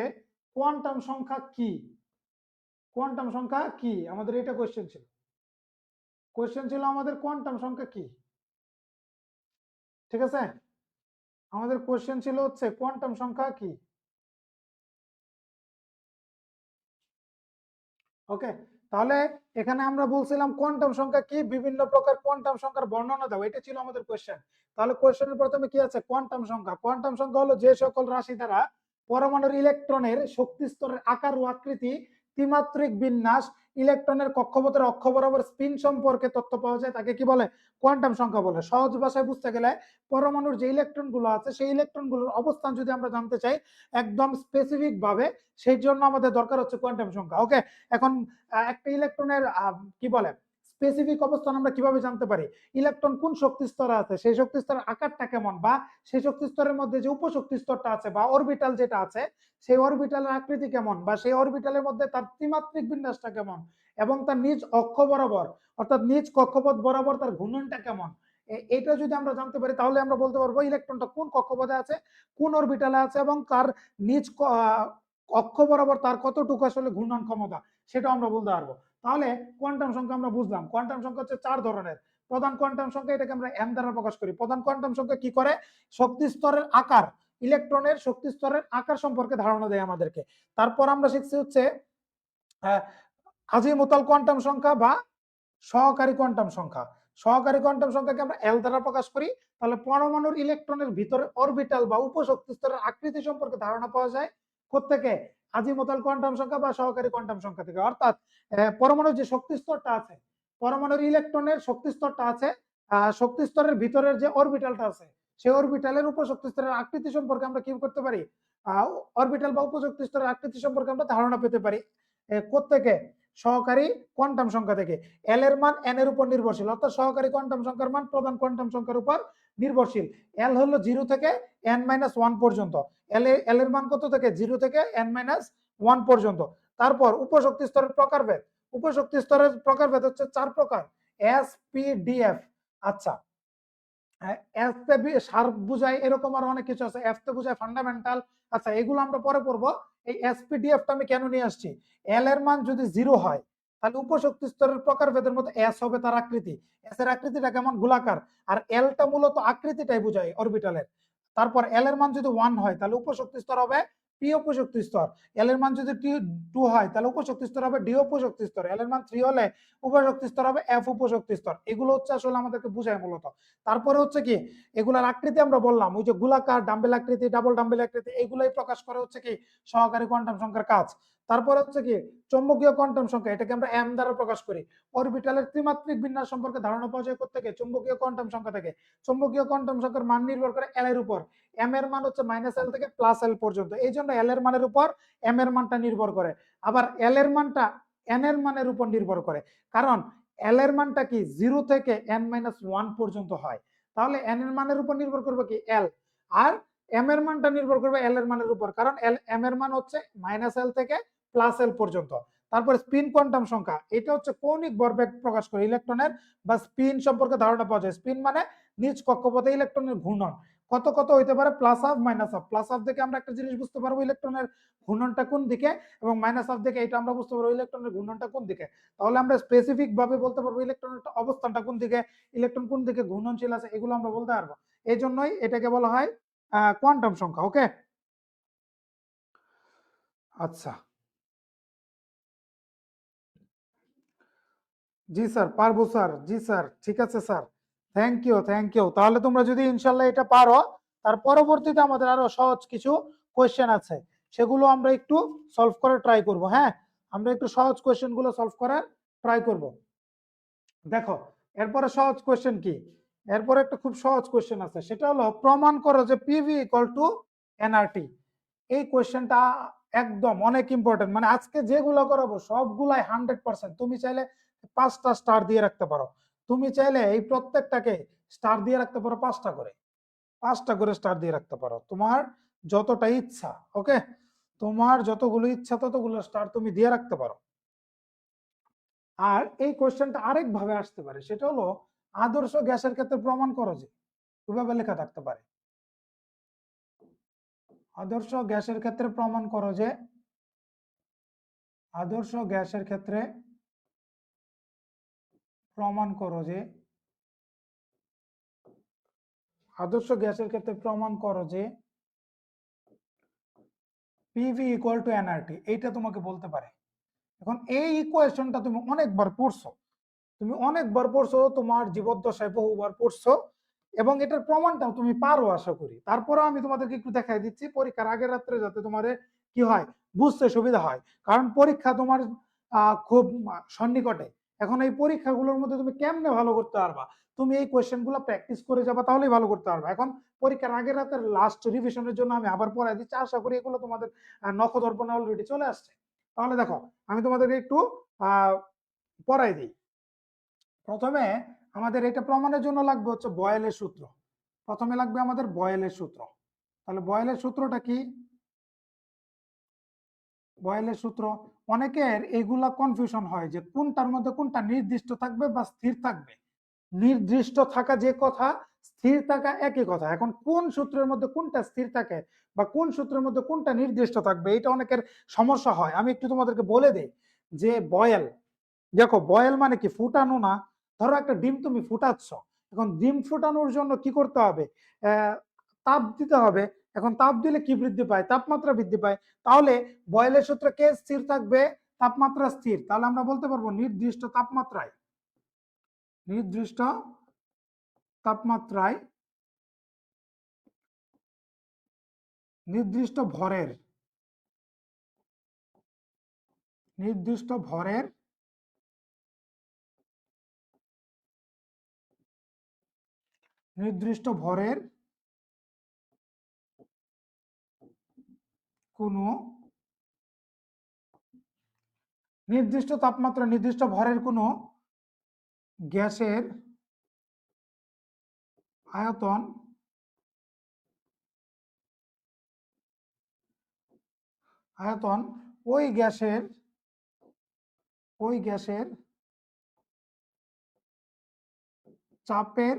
কোয়ান্টাম সংখ্যা কি? কোয়ান্টাম সংখ্যা কি? আমাদের এটা কোয়েশ্চেন ছিল। কোয়েশ্চেন ছিল আমাদের কোয়ান্টাম সংখ্যা কি? ঠিক আছে, আমাদের কোয়েশ্চেন ছিল হচ্ছে কোয়ান্টাম সংখ্যা কি? ওকে, তাহলে এখানে আমরা বলছিলাম কোয়ান্টাম সংখ্যা কি, বিভিন্ন প্রকার কোয়ান্টাম সংখ্যার বর্ণনা দাও, এটা ছিল আমাদের কোয়েশ্চেন। তাহলে কোয়েশ্চেনের প্রথমে কি আছে? কোয়ান্টাম সংখ্যা। কোয়ান্টাম সংখ্যা হলো যে সকল রাশি দ্বারা পরমাণুর ইলেকট্রনের শক্তি স্তরের আকার ও আকৃতি, ত্রিমাত্রিক বিন্যাস, ইলেকট্রনের কক্ষপথের অক্ষ বরাবর স্পিন সম্পর্কে তথ্য পাওয়া যায় তাকে কি বলে? কোয়ান্টাম সংখ্যা বলে। সহজ ভাষায় বুঝতে গেলে পরমাণুর যে ইলেকট্রন গুলো আছে সেই ইলেকট্রন গুলোর অবস্থান যদি আমরা জানতে চাই একদম স্পেসিফিক ভাবে, সেই জন্য আমাদের দরকার হচ্ছে কোয়ান্টাম সংখ্যা। ওকে, এখন একটা ইলেকট্রনের কি বলে স্পেসিফিক অবস্থান আমরা কিভাবে জানতে পারি? ইলেকট্রন কোন শক্তি স্তরে আছে, সেই শক্তি স্তরের আকারটা কেমন, বা সেই শক্তি স্তরের মধ্যে যে উপশক্তি স্তরটা আছে বা অরবিটাল যেটা আছে সেই অরবিটালের আকৃতি কেমন, বা সেই অরবিটালের মধ্যে তার ত্রিমাত্রিক বিন্যাসটা কেমন, এবং তার নিজ অক্ষ বরাবর অর্থাৎ নিজ কক্ষপথ বরাবর তার ঘূর্ণনটা কেমন, এটা যদি আমরা জানতে পারি তাহলে আমরা বলতে পারবো ইলেকট্রনটা কোন কক্ষপথে আছে, কোন অরবিটালে আছে, এবং তার নিজ কক্ষ বরাবর তার কতটুকু আসলে ঘূর্ণন ক্ষমতা সেটা আমরা বলতে পারবো। তাহলে কোয়ান্টাম সংখ্যা আমরা বুঝলাম, কোয়ান্টাম সংখ্যা হচ্ছে 4 ধরনের। প্রধান কোয়ান্টাম সংখ্যা, এটাকে আমরা এম দ্বারা প্রকাশ করি। প্রধান কোয়ান্টাম সংখ্যা কি করে? শক্তি স্তরের আকার, ইলেকট্রনের শক্তি স্তরের আকার সম্পর্কে ধারণা দেয় আমাদেরকে। তারপর আমরা শিখছি হচ্ছে আজিমুতাল কোয়ান্টাম সংখ্যা বা সহকারী কোয়ান্টাম সংখ্যা। সহকারী কোয়ান্টাম সংখ্যাকে আমরা এল দ্বারা প্রকাশ করি। তাহলে পরমাণুর ইলেকট্রনের ভিতরে অরবিটাল বা উপশক্তি স্তরের আকৃতি সম্পর্কে ধারণা পাওয়া যায় কোত্থেকে? আজিমুতাল কোয়ান্টাম সংখ্যা বা সহকারী কোয়ান্টাম সংখ্যা থেকে। অর্থাৎ পরমাণুর যে শক্তি স্তরটা আছে, পরমাণুর ইলেকট্রনের শক্তি স্তরটা আছে, শক্তি স্তরের ভিতরের যে অরবিটালটা আছে, সেই অরবিটালের উপশক্তি স্তরের আকৃতি সম্পর্কে আমরা কি করতে পারি? অরবিটাল বা উপশক্তি স্তরের আকৃতি সম্পর্কে আমরা ধারণা পেতে পারি কোত্থেকে? সহকারী কোয়ান্টাম সংখ্যা থেকে। এল এর মান এন এর উপর নির্ভরশীল, অর্থাৎ সহকারী কোয়ান্টাম সংখ্যার মান প্রধান কোয়ান্টাম সংখ্যার উপর নির্ভরশীল। এল হলো 0 থেকে n-1 পর্যন্ত। এল এর মান কত থেকে? 0 থেকে n-1 পর্যন্ত। তারপর উপশক্তি স্তরের প্রকারভেদ। উপশক্তি স্তরের প্রকারভেদ হচ্ছে 4 প্রকার, এস পি ডি এফ। আচ্ছা, এস তে শার্প বুঝায় এরকম আর অনেক কিছু আছে, এফ তে বুঝায় ফান্ডামেন্টাল। আচ্ছা, এগুলো আমরা পরে পড়বো। এই এসপিডিএফটা আমি কেন নিয়ে আসছি? এল এর মান যদি 0 হয় তাহলে উপশক্তি স্তরের প্রকারভেদের মধ্যে এস হবে তার আকৃতি। এস এর আকৃতিটা কেমন? গোলাকার। আর এলটা মূলত আকৃতিটাই বোঝায় অরবিটালের। তারপর এল এর মান যদি 1 হয় তাহলে উপশক্তি স্তর হবে পি উপশক্তি স্তর। এল এর মান যদি 2 হয় তাহলে উপশক্তি স্তর হবে ডি উপশক্তি স্তর। এল এর মান 3 হলে উপশক্তি স্তর হবে এফ উপশক্তি স্তর। এগুলো হচ্ছে আসলে আমাদেরকে বোঝায় মূলত। তারপরে হচ্ছে কি, এগুলার আকৃতি আমরা বললাম, ওই যে গোলাকার, ডাম্বেল আকৃতি, ডাবল ডাম্বেল আকৃতি, এগুলাই প্রকাশ করে হচ্ছে কি সহকারী কোয়ান্টাম সংখ্যার কাজ। তারপরে হচ্ছে কি চৌম্বকীয় কোয়ান্টাম সংখ্যা, এটাকে আমরা এম দ্বারা প্রকাশ করি। অরবিটালের ত্রিমাত্রিক বিন্যাস সম্পর্কে ধারণা পাওয়া যায় কোথা থেকে? চৌম্বকীয় কোয়ান্টাম সংখ্যা থেকে। চৌম্বকীয় কোয়ান্টাম সংখ্যার মান নির্ভর করে এল এর উপর। এম এর মান হচ্ছে -L থেকে +L পর্যন্ত, এই জন্য এল এর মানের উপর এম এর মানটা নির্ভর করে। আবার এল এর মানটা এন এর মানের উপর নির্ভর করে, কারণ এল এর মানটা কি 0 থেকে n-1 পর্যন্ত হয়। তাহলে এন এর মানের উপর নির্ভর করবে কি? এল। আর এম এর মানটা নির্ভর করবে এল এর মানের উপর, কারণ এম এর মান হচ্ছে -L থেকে +L পর্যন্ত। তারপর স্পিন কোয়ান্টাম সংখ্যা, এটা হচ্ছে কৌণিক ভরবেগ প্রকাশ করে ইলেকট্রনের বা স্পিন সম্পর্কে ধারণা পাওয়া যায়। স্পিন মানে নিজ কক্ষপথে ইলেকট্রনের ঘূর্ণন। কত কত হইতে পারে? +Half -half. +হাফ থেকে আমরা একটা জিনিস বুঝতে পারবো ইলেকট্রনের ঘূর্ণনটা কোন দিকে, এবং -হাফ থেকে এটা আমরা বুঝতে পারবো ইলেকট্রনের ঘূর্ণনটা কোন দিকে। তাহলে আমরা স্পেসিফিক ভাবে বলতে পারবো ইলেকট্রনের অবস্থানটা কোন দিকে, ইলেকট্রন কোন দিকে ঘূর্ণনশীল আছে, এগুলো আমরা বলতে পারবো। এই জন্যই এটাকে বলা হয় কোয়ান্টাম সংখ্যা। ওকে, আচ্ছা, জি স্যার পারবো স্যার, জি স্যার, ঠিক আছে sir, thank you thank you. তাহলে তোমরা যদি ইনশাল্লাহ এটা পারো, তার পরবর্তীতে আমাদের আরো সহজ কিছু কোয়েশ্চেন আছে, সেগুলো আমরা একটু সলভ করার ট্রাই করব। হ্যাঁ, আমরা একটু সহজ কোয়েশ্চেন গুলো সলভ করার ট্রাই করব। দেখো, এরপরে সহজ কোয়েশ্চেন কি? এরপরে একটা খুব সহজ কোয়েশ্চেন আছে, সেটা হলো প্রমাণ করো যে পিভি ইকুয়াল টু এনআরটি। এই কোয়েশ্চেনটা একদম অনেক ইম্পর্টেন্ট, মানে আজকে যেগুলো করাবো সবগুলাই 100%। তুমি চাইলে 5টা স্টার দিয়ে রাখতে পারো, তুমি চাইলে এই প্রত্যেকটাকে স্টার দিয়ে রাখতে পারো 5টা করে, 5টা করে স্টার দিয়ে রাখতে পারো, তোমার যতটা ইচ্ছা। ওকে, তোমার যতগুলো ইচ্ছা ততগুলো স্টার তুমি দিয়ে রাখতে পারো। আর এই কোশ্চেনটা আরেক ভাবে আসতে পারে, সেটা হলো আদর্শ গ্যাসের ক্ষেত্রে প্রমাণ করো যে, কিভাবে লেখা থাকতে পারে? আদর্শ গ্যাসের ক্ষেত্রে প্রমাণ করো যে, আদর্শ গ্যাসের ক্ষেত্রে প্রমাণ করো যে, আদর্শ গ্যাসের ক্ষেত্রে প্রমাণ করো যে পিভি ইকুয়াল টু এনআরটি, এইটা তোমাকে বলতে পারে। এখন এই ইকুয়েশনটা তুমি অনেকবার পড়ছো, তুমি অনেকবার পড়ছো, তোমার জীবদ্দশায় বহুবার পড়ছো, এবং এটার প্রমাণটাও তুমি পারো আশা করি। তারপরে আমি তোমাদেরকে একটু দেখাই দিচ্ছি পরীক্ষার আগের রাত্রে, যাতে তোমাদের কি হয়, বুঝতে সুবিধা হয়। কারণ পরীক্ষা তোমার খুব সন্নিকটে। এখন এই পরীক্ষাগুলোর মধ্যে তুমি কেমনে ভালো করতে পারবা? তুমি এই কোয়েশ্চেন গুলো প্র্যাকটিস করে যাবা, তাহলেই ভালো করতে পারবা। এখন পরীক্ষার আগের রাতের লাস্ট রিভিশনের জন্য আমি আবার পড়াই দিচ্ছি, আশা করি এগুলো তোমাদের নখদর্পণে অলরেডি চলে আসছে। তাহলে দেখো, আমি তোমাদেরকে একটু পড়াই দিই। প্রথমে আমাদের এটা প্রমাণের জন্য লাগবে হচ্ছে বয়েলের সূত্র। প্রথমে লাগবে আমাদের বয়েলের সূত্র। তাহলে বয়েলের সূত্রটা কি? বয়েলের সূত্র, অনেকের এগুলা কনফিউশন হয় যে কোনটার মধ্যে কোনটা নির্দিষ্ট থাকবে বা স্থির থাকবে। নির্দিষ্ট থাকা যে কথা, স্থির থাকা একই কথা। এখন কোন সূত্রের মধ্যে কোনটা স্থির থাকে বা কোন সূত্রের মধ্যে কোনটা নির্দিষ্ট থাকবে, এটা অনেকের সমস্যা হয়। আমি একটু তোমাদেরকে বলে দেই যে বয়েল, দেখো বয়েল মানে কি, ফুটানো না। ধরো একটা ডিম তুমি ফুটাচ্ছ, এখন ডিম ফুটানোর জন্য কি করতে হবে, তাপ দিতে হবে। এখন তাপ দিলে কি বৃদ্ধি পায়, তাপমাত্রা বৃদ্ধি পায়। তাহলে বয়েলের সূত্রে কে স্থির থাকবে, তাপমাত্রা স্থির। তাহলে আমরা বলতে পারবো নির্দিষ্ট তাপমাত্রায়, নির্দিষ্ট তাপমাত্রায় নির্দিষ্ট ভরের, নির্দিষ্ট ভরের নির্দিষ্ট ভরের কোনো নির্দিষ্ট তাপমাত্রা নির্দিষ্ট ভরের কোনো গ্যাসের আয়তন আয়তন ওই গ্যাসের চাপের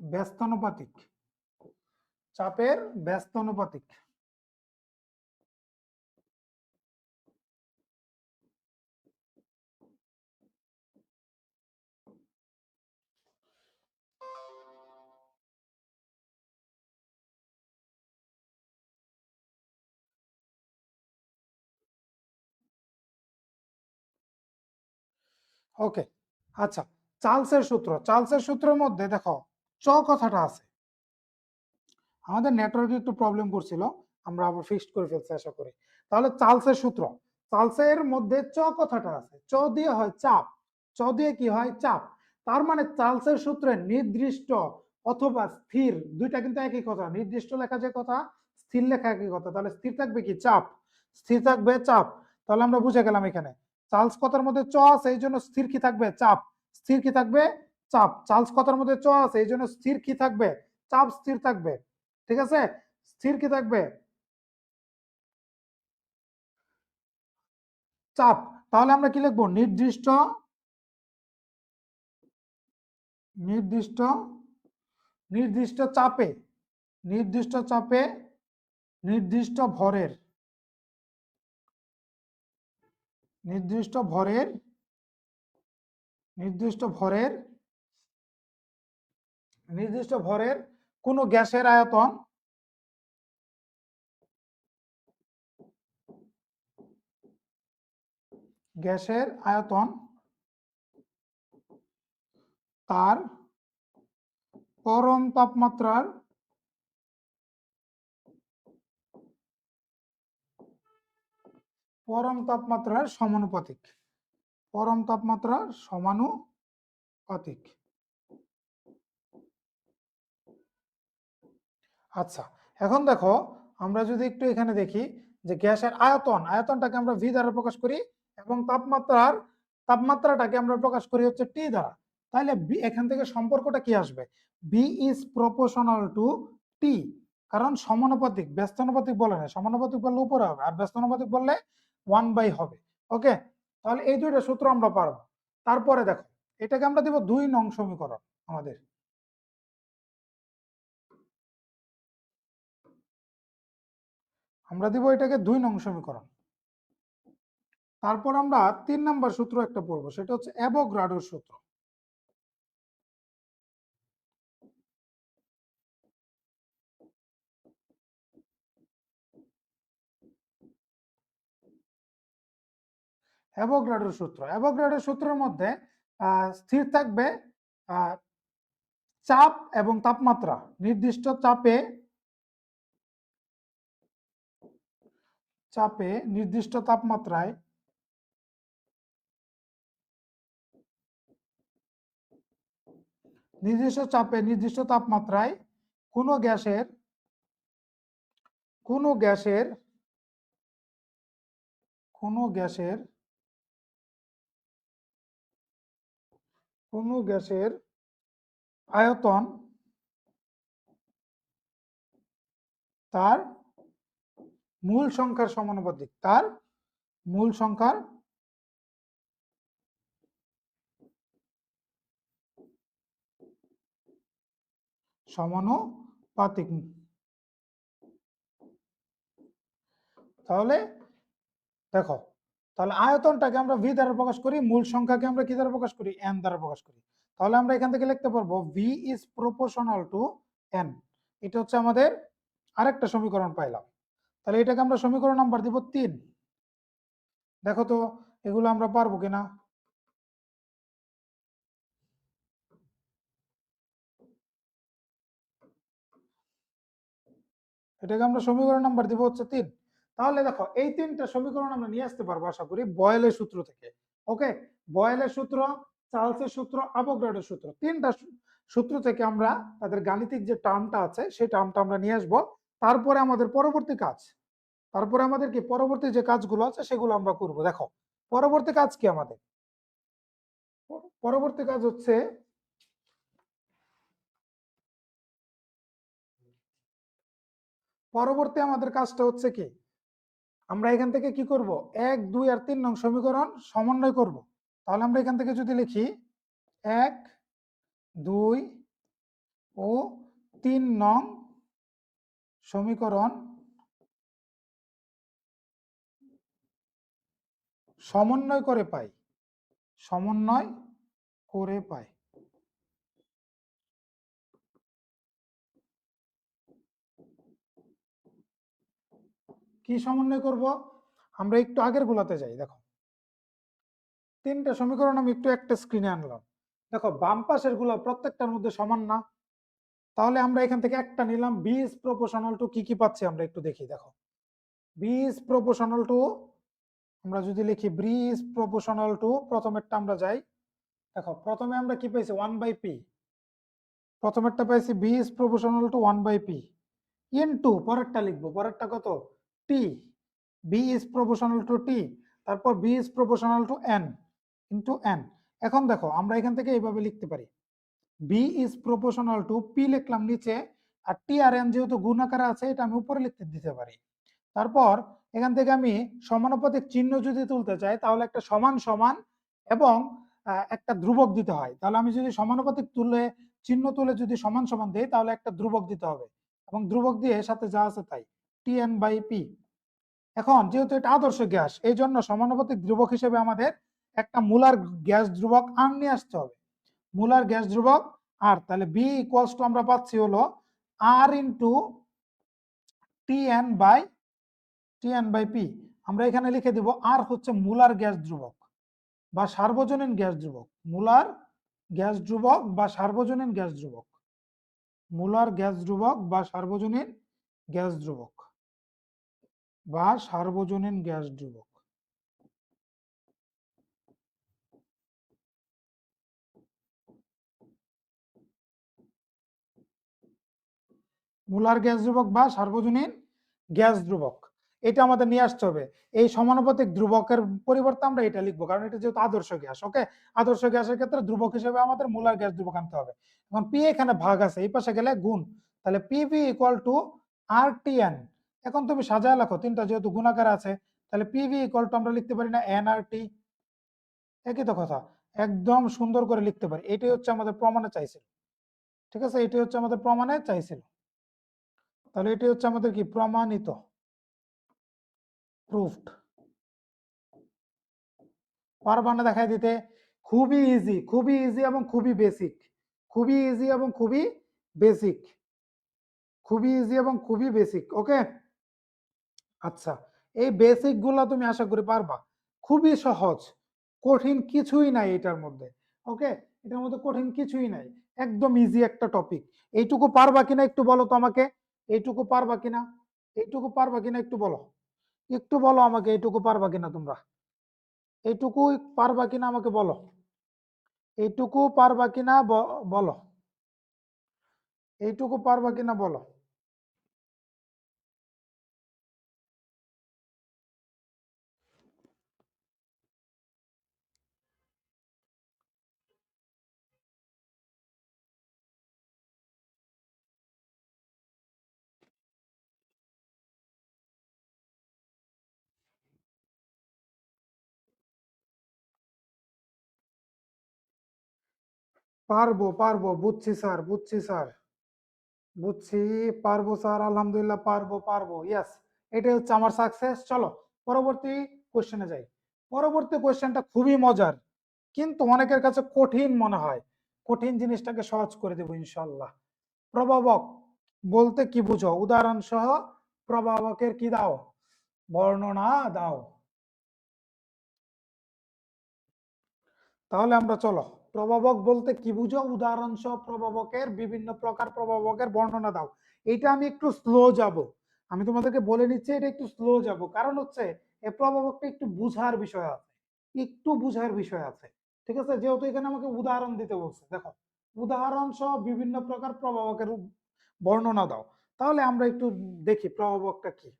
ব্যস্তানুপাতিক, চাপের ব্যস্তানুপাতিক। ওকে, আচ্ছা, চার্লসের সূত্র, চার্লসের সূত্রের মধ্যে দেখো চ কথাটা আছে। আমাদের নেটওয়ার্কে একটু প্রবলেম করছিল, আমরা আবার ফিক্সড করে ফেলছি আশা করি। তাহলে চার্লসের সূত্র, চার্লসের মধ্যে চ কথাটা আছে, চ দিয়ে হয় চাপ, চ দিয়ে কি হয় চাপ। তার মানে চার্লসের সূত্রে নির্দিষ্ট অথবা স্থির দুইটা কিন্তু একই কথা, নির্দিষ্ট লেখা যে কথা, স্থির লেখা একই কথা। তাহলে স্থির থাকবে কি, চাপ, স্থির থাকবে চাপ। তাহলে আমরা বুঝে গেলাম এখানে চার্লস কথার মধ্যে চ আছে, এই জন্য স্থির কি থাকবে, চাপ। স্থির কি থাকবে, চাপ। চার্লস কথার মধ্যে চ আছে, এই জন্য স্থির কি থাকবে, চাপ স্থির থাকবে। ঠিক আছে, স্থির কি থাকবে, চাপ। তাহলে আমরা কি লিখবো, নির্দিষ্ট, নির্দিষ্ট নির্দিষ্ট চাপে, নির্দিষ্ট চাপে নির্দিষ্ট ভরের, নির্দিষ্ট ভরের নির্দিষ্ট ভরের নির্দিষ্ট ভরের কোন গ্যাসের আয়তন, গ্যাসের আয়তন তার পরম তাপমাত্রার সমানুপাতিক, পরম তাপমাত্রার সমানুপাতিক। আচ্ছা, এখন দেখো আমরা যদি একটু এখানে দেখি যে গ্যাসের আয়তন, আয়তনটাকে আমরা ভি দ্বারা প্রকাশ করি এবং তাপমাত্রাটাকে আমরা প্রকাশ করি হচ্ছে টি দ্বারা। তাহলে এখান থেকে সম্পর্কটা কি আসবে, বি ইজ প্রপোর্শনাল টু টি। কারণ সমানুপাতিক, ব্যস্তানুপাতিক বলে না, সমানুপাতিক বললে উপরে হবে আর ব্যস্তানুপাতিক বললে 1/, হবে। ওকে, তাহলে এই দুইটা সূত্র আমরা পারবো। তারপরে দেখো এটাকে আমরা দিব 2 নং সমীকরণ। আমাদের আমরা দিব এটাকে 2 নং সমীকরণ। তারপর আমরা 3 নম্বর সূত্র একটা পড়বো, সেটা হচ্ছে অ্যাভোগাড্রোর সূত্র। অ্যাভোগাড্রোর সূত্র, অ্যাভোগাড্রোর সূত্রের মধ্যে স্থির থাকবে চাপ এবং তাপমাত্রা, নির্দিষ্ট চাপে, নির্দিষ্ট তাপমাত্রায় নির্দিষ্ট চাপে নির্দিষ্ট তাপমাত্রায় কোনো গ্যাসের কোনো গ্যাসের কোনো গ্যাসের কোনো গ্যাসের আয়তন তার মূল সংখ্যার সমানুপাতিক, তার মূল সংখ্যার সমানুপাতিক। তাহলে দেখো, তাহলে আয়তনটাকে আমরা ভি দ্বারা প্রকাশ করি, মূল সংখ্যাকে আমরা কি দ্বারা প্রকাশ করি, এন দ্বারা প্রকাশ করি। তাহলে আমরা এখান থেকে লিখতে পারবো V is proportional to N. এটা হচ্ছে আমাদের আরেকটা সমীকরণ পাইলাম। তাহলে এটাকে আমরা সমীকরণ নাম্বার দিব 3। দেখো তো এগুলো আমরা পারবো কিনা। এটাকে আমরা সমীকরণ নাম্বার দিব হচ্ছে 3। তাহলে দেখো এই 3টা সমীকরণ আমরা নিয়ে আসতে পারবো আশা করি বয়েলের সূত্র থেকে। ওকে, বয়েলের সূত্র, চার্লসের সূত্র, অ্যাভোগাড্রোর সূত্র, 3টা সূত্র থেকে আমরা তাদের গাণিতিক যে টার্মটা আছে সেই টার্মটা আমরা নিয়ে আসবো। তারপরে আমাদের পরবর্তী কাজ, তারপরে আমাদের কি পরবর্তী যে কাজগুলো আছে সেগুলো আমরা করব। দেখো পরবর্তী কাজ কি আমাদের, পরবর্তী কাজ হচ্ছে পরবর্তী আমাদের কাজটা হচ্ছে কি, আমরা এখান থেকে কি করব, 1, 2 আর 3 নং সমীকরণ সমন্বয় করব। তাহলে আমরা এখান থেকে যদি লিখি 1, 2 ও 3 নং সমীকরণ সমন্বয় করে পাই, সমন্বয় করে পাই। কি সমন্বয় করব, আমরা একটু আগের গুলাতে যাই। দেখো 3টা সমীকরণ আমি একটু একটা স্ক্রিনে আনলাম। দেখো বাম পাশের গুলা প্রত্যেকটার মধ্যে সমান না। তাহলে আমরা এখান থেকে একটা নিলাম, বি ইজ প্রপোর্শনাল টু, কি কি পাচ্ছি আমরা একটু দেখি। দেখো বি ইজ প্রপোর্শনাল টু, আমরা যদি লিখি বি ইজ প্রপোর্শনাল টু, প্রথমেরটা আমরা যাই। দেখো প্রথমে আমরা কি পাইছি, 1/p। প্রথমেরটা পাইছি B is proportional to 1/p into, পরেরটা লিখবো, পরেরটা কত, T. B is proportional to T, তারপর B is proportional to N into N. এখন দেখো আমরা এখান থেকে এইভাবে লিখতে পারি, B is proportional to, P লিখলাম নিচে, আর টি আর এন যেহেতু গুণ আকারে আছে এটা আমি উপরে লিখতে দিতে পারি। তারপর এখান থেকে আমি সমানুপাতিক চিহ্ন যদি তুলতে চাই তাহলে একটা সমান সমান এবং একটা ধ্রুবক দিতে হয়। তাহলে আমি যদি সমানুপাতিক তুলে চিহ্ন তুলে যদি সমান সমান দিই তাহলে একটা ধ্রুবক দিতে হবে, এবং ধ্রুবক দিয়ে সাথে যা আছে তাই, টি এন বাই পি। এখন যেহেতু এটা আদর্শ গ্যাস, এই জন্য সমানুপাতিক ধ্রুবক হিসেবে আমাদের একটা মূলার গ্যাস ধ্রুবক আর নিয়ে আসতে হবে। মূলার গ্যাস ধ্রুবক আর, তাহলে বি ইকুয়ালস টু আমরা পাচ্ছি হলো R into T N by P. আমরা এখানে লিখে দিব আর হচ্ছে মূলার গ্যাস ধ্রুবক বা সার্বজনীন গ্যাস ধ্রুবক, মূলার গ্যাস ধ্রুবক বা সার্বজনীন গ্যাস ধ্রুবক, মূলার গ্যাস ধ্রুবক বা সার্বজনীন গ্যাস ধ্রুবক বা সার্বজনীন গ্যাস ধ্রুবক। মূলার গ্যাস ধ্রুবক বা সার্বজনীন গ্যাস ধ্রুবক, এটা আমাদের নিয়ে আসতে হবে। এই সমানুপাতিক ধ্রুবকের পরিবর্তে আমরা এটা লিখবো, কারণ এটা যেহেতু আদর্শ গ্যাস। ওকে, আদর্শ গ্যাসের ক্ষেত্রে ধ্রুবক হিসেবে আমাদের মূলার গ্যাস ধ্রুবক আনতে হবে। এখন পি এখানে ভাগ আছে, এই পাশে গেলে গুণ, তাহলে PV equal to R T N. এখন তুমি সাজায় রাখো, 3টা যেহেতু গুণাকার আছে, তাহলে পিভি ইকুয়াল টু আমরা লিখতে পারি না এন আর টি, একই তো কথা, একদম সুন্দর করে লিখতে পারি। এটাই হচ্ছে আমাদের প্রমাণে চাইছিল। ঠিক আছে, এটাই হচ্ছে আমাদের প্রমাণে চাইছিল। তাহলে এটি হচ্ছে আমাদের কি প্রমাণিত, প্রুফড। পারবা না দেখাই দিতে, খুবই ইজি, খুবই ইজি এবং খুবই বেসিক, খুবই ইজি এবং খুবই বেসিক, খুবই ইজি এবং খুবই বেসিক। ওকে, আচ্ছা এই বেসিক গুলা তুমি আশা করি পারবা, খুবই সহজ, কঠিন কিছুই নাই এটার মধ্যে। ওকে, এটার মধ্যে কঠিন কিছুই নাই, একদম ইজি একটা টপিক। এইটুকু পারবা কিনা একটু বলো তো আমাকে, এইটুকু পারবা কিনা, এইটুকু পারবা কিনা একটু বলো, একটু বলো আমাকে এইটুকু পারবা কিনা তোমরা, এইটুকু পারবা কিনা আমাকে বলো, এইটুকু পারবা কিনা বলো, এইটুকু পারবা কিনা বলো। পারবো পারবো, বুঝছি স্যার, বুঝছি স্যার। বুঝছি, পারবো স্যার, আলহামদুলিল্লাহ পারবো পারবো, ইয়েস, এটাই হচ্ছে আমার সাকসেস। চলো পরবর্তী কোশ্চেনে যাই। পরবর্তী কোশ্চেনটা খুবই মজার, কিন্তু অনেকের কাছে কঠিন মনে হয়। কঠিন জিনিসটাকে সহজ করে দেবো ইনশাল্লাহ। প্রভাবক বলতে কি বুঝো? উদাহরণ সহ প্রভাবকের কি দাও, বর্ণনা দাও। তাহলে আমরা চলো, প্রভাবক বলতে কি বুঝো, উদাহরণ সহ প্রভাবকের, বিভিন্ন প্রকার প্রভাবকের বর্ণনা দাও। এটা আমি একটু স্লো যাব, আমি তোমাদেরকে বলে নিচ্ছি এটা একটু স্লো যাব, কারণ হচ্ছে এই প্রভাবকটা একটু বুঝার বিষয় আছে, একটু বুঝার বিষয় আছে। ঠিক আছে, যেহেতু এখানে আমাকে উদাহরণ দিতে বলছে, দেখো উদাহরণ সহ বিভিন্ন প্রকার প্রভাবকের বর্ণনা দাও। তাহলে আমরা একটু দেখি প্রভাবকটা কি।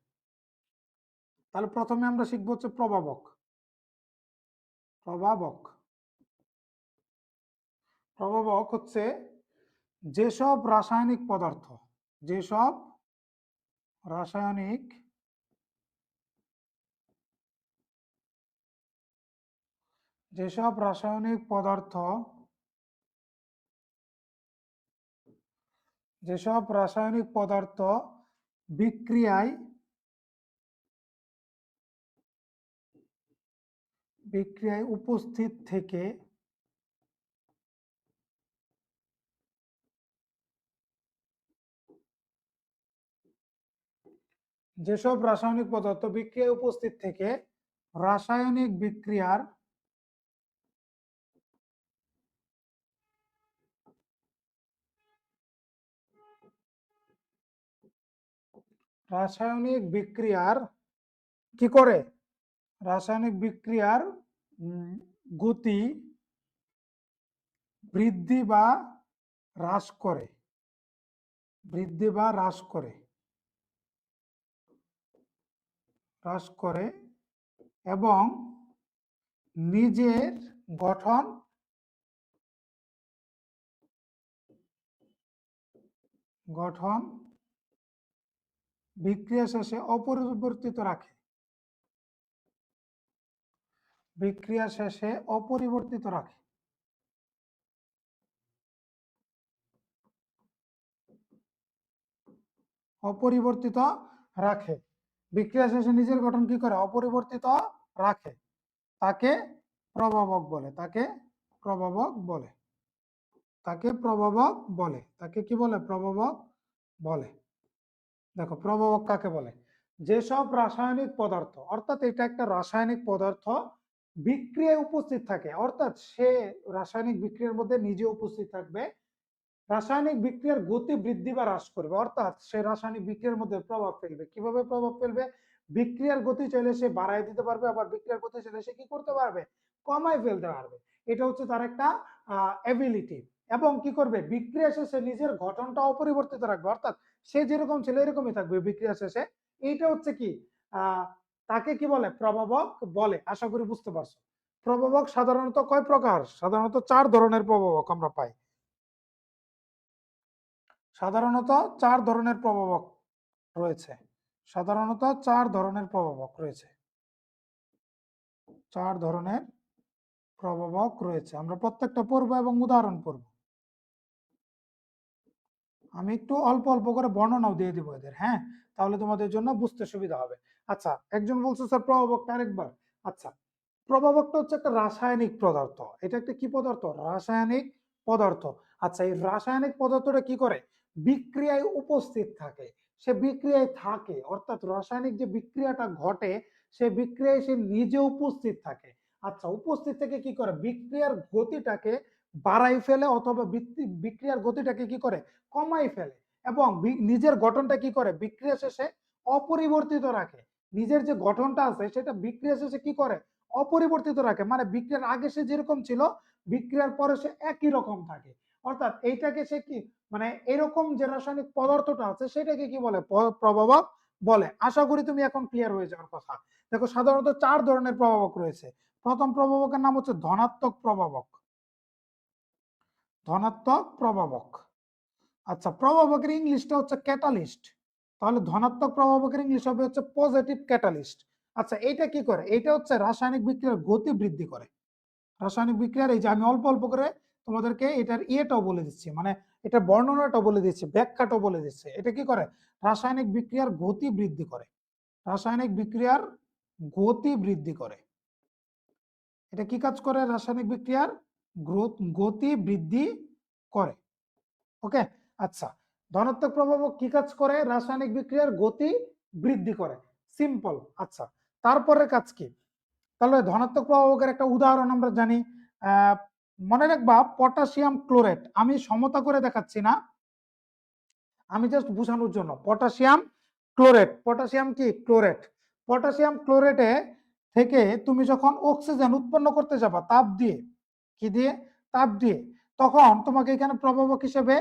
তাহলে প্রথমে আমরা শিখবো হচ্ছে প্রভাবক। প্রভাবক প্রভাবক হচ্ছে যেসব রাসায়নিক পদার্থ, যেসব রাসায়নিক যেসব রাসায়নিক পদার্থ যেসব রাসায়নিক পদার্থ বিক্রিয়ায় বিক্রিয়ায় উপস্থিত থেকে যেসব রাসায়নিক পদার্থ বিক্রিয়ায় উপস্থিত থেকে রাসায়নিক বিক্রিয়ার রাসায়নিক বিক্রিয়ার কি করে, রাসায়নিক বিক্রিয়ার গতি বৃদ্ধি বা হ্রাস করে, বৃদ্ধি বা হ্রাস করে এবং নিজের গঠন গঠন বিক্রিয়া শেষে অপরিবর্তিত রাখে, বিক্রিয়া শেষে অপরিবর্তিত রাখে। অপরিবর্তিত রাখে, বিক্রিয়া শেষে নিজের গঠন কি করে, অপরিবর্তিত রাখে, তাকে প্রভাবক বলে, তাকে প্রভাবক বলে, তাকে প্রভাবক বলে, তাকে কি বলে, প্রভাবক বলে। দেখো প্রভাবক কাকে বলে, যেসব রাসায়নিক পদার্থ, অর্থাৎ এটা একটা রাসায়নিক পদার্থ বিক্রিয়ায় উপস্থিত থাকে, অর্থাৎ সে রাসায়নিক বিক্রিয়ার মধ্যে নিজে উপস্থিত থাকবে, রাসায়নিক বিক্রিয়ার গতি বৃদ্ধি বা হ্রাস করবে, অর্থাৎ সে রাসায়নিক বিক্রিয়ার মধ্যে প্রভাব ফেলবে। কিভাবে প্রভাব ফেলবে, বিক্রিয়ার গতি চাইলে সে বাড়ায় দিতে পারবে, আবার বিক্রিয়ার গতি চাইলে সে কি করতে পারবে, কমায় ফেলতে পারবে। এটা হচ্ছে তার একটা এবিলিটি। এবং কি করবে, বিক্রিয়া শেষে নিজের গঠনটা অপরিবর্তিত রাখবে, অর্থাৎ সে যেরকম ছিল এরকমই থাকবে বিক্রিয়া শেষে। এইটা হচ্ছে কি, আহ তাকে কি বলে, প্রভাবক বলে। আশা করি বুঝতে পারছো। প্রভাবক সাধারণত কয় প্রকার, সাধারণত 4 ধরনের প্রভাবক আমরা পাই। সাধারণত 4 ধরনের প্রভাবক রয়েছে, সাধারণত 4 ধরনের প্রভাবক রয়েছে, 4 ধরনের প্রভাবক রয়েছে। আমরা প্রত্যেকটা পড়বো এবং উদাহরণ পড়ব। আমি একটু অল্প অল্প করে বর্ণনাও দিয়ে দিব এদের, হ্যাঁ, তাহলে তোমাদের জন্য বুঝতে সুবিধা হবে। আচ্ছা, একজন বলছে স্যার প্রভাবকটা আরেকবার। আচ্ছা, প্রভাবকটা হচ্ছে একটা রাসায়নিক পদার্থ। এটা একটা কি পদার্থ, রাসায়নিক পদার্থ। আচ্ছা, এই রাসায়নিক পদার্থটা কি করে, বিক্রিয়ায় উপস্থিত থাকে, সে বিক্রিয়ায় থাকে, অর্থাৎ রাসায়নিক যে বিক্রিয়াটা ঘটে সে বিক্রিয়ায় সে নিজে উপস্থিত থাকে। আচ্ছা, উপস্থিত থেকে কি করে, বিক্রিয়ার গতিটাকে বাড়াই ফেলে, অথবা বিক্রিয়ার গতিটাকে কি করে, কমাই ফেলে, এবং নিজের গঠনটা কি করে, বিক্রিয়া শেষে অপরিবর্তিত রাখে। নিজের যে গঠনটা আছে সেটা বিক্রিয়া শেষে কি করে, অপরিবর্তিত রাখে, মানে বিক্রিয়ার আগে সে যেরকম ছিল বিক্রিয়ার পরে সে একই রকম থাকে। অর্থাৎ এইটাকে সে কি, মানে এরকম যে রাসায়নিক পদার্থটা আছে সেটাকে কি বলে, প্রভাবক বলে। আশা করি তুমি এখন ক্লিয়ার হয়ে যাওয়ার কথা। দেখো সাধারণত 4 ধরনের প্রভাবক রয়েছে। প্রথম প্রভাবকের নাম হচ্ছে ধনাত্মক প্রভাবক, ধনাত্মক প্রভাবক। আচ্ছা, প্রভাবকের ইংলিশটা হচ্ছে ক্যাটালিস্ট, তাহলে ধনাত্মক প্রভাবকের ইংলিশ হবে হচ্ছে পজিটিভ ক্যাটালিস্ট। আচ্ছা, এটা কি করে, এটা হচ্ছে রাসায়নিক বিক্রিয়ার গতি বৃদ্ধি করে। রাসায়নিক বিক্রিয়ার, এই যে আমি অল্প অল্প করে তোমাদেরকে এটার ইয়েটাও বলে দিচ্ছি, মানে এটা বর্ণনাটা বলে দিচ্ছে, ব্যাখ্যাটা বলে দিচ্ছে। এটা কি করে? রাসায়নিক বিক্রিয়ার গতি বৃদ্ধি করে, রাসায়নিক বিক্রিয়ার গতি বৃদ্ধি করে। এটা কি কাজ করে? রাসায়নিক বিক্রিয়ার গতি বৃদ্ধি করে। ওকে, আচ্ছা, ধনাত্মক প্রভাবক কি কাজ করে? রাসায়নিক বিক্রিয়ার গতি বৃদ্ধি করে, সিম্পল। আচ্ছা, তারপরের কাজ কি? তাহলে ধনাত্মক প্রভাবকের একটা উদাহরণ আমরা জানি, মনে রাখবা পটাশিয়াম ক্লোরেট। আমি সমতা করে দেখাচ্ছি না, আমি জাস্ট বোঝানোর জন্য। পটাশিয়াম ক্লোরেট, পটাশিয়াম কি? ক্লোরেট। পটাশিয়াম ক্লোরেটে থেকে তুমি যখন অক্সিজেন উৎপন্ন করতে যাবা তাপ দিয়ে, কি দিয়ে? তাপ দিয়ে, তখন তোমাকে এখানে প্রভাবক হিসেবে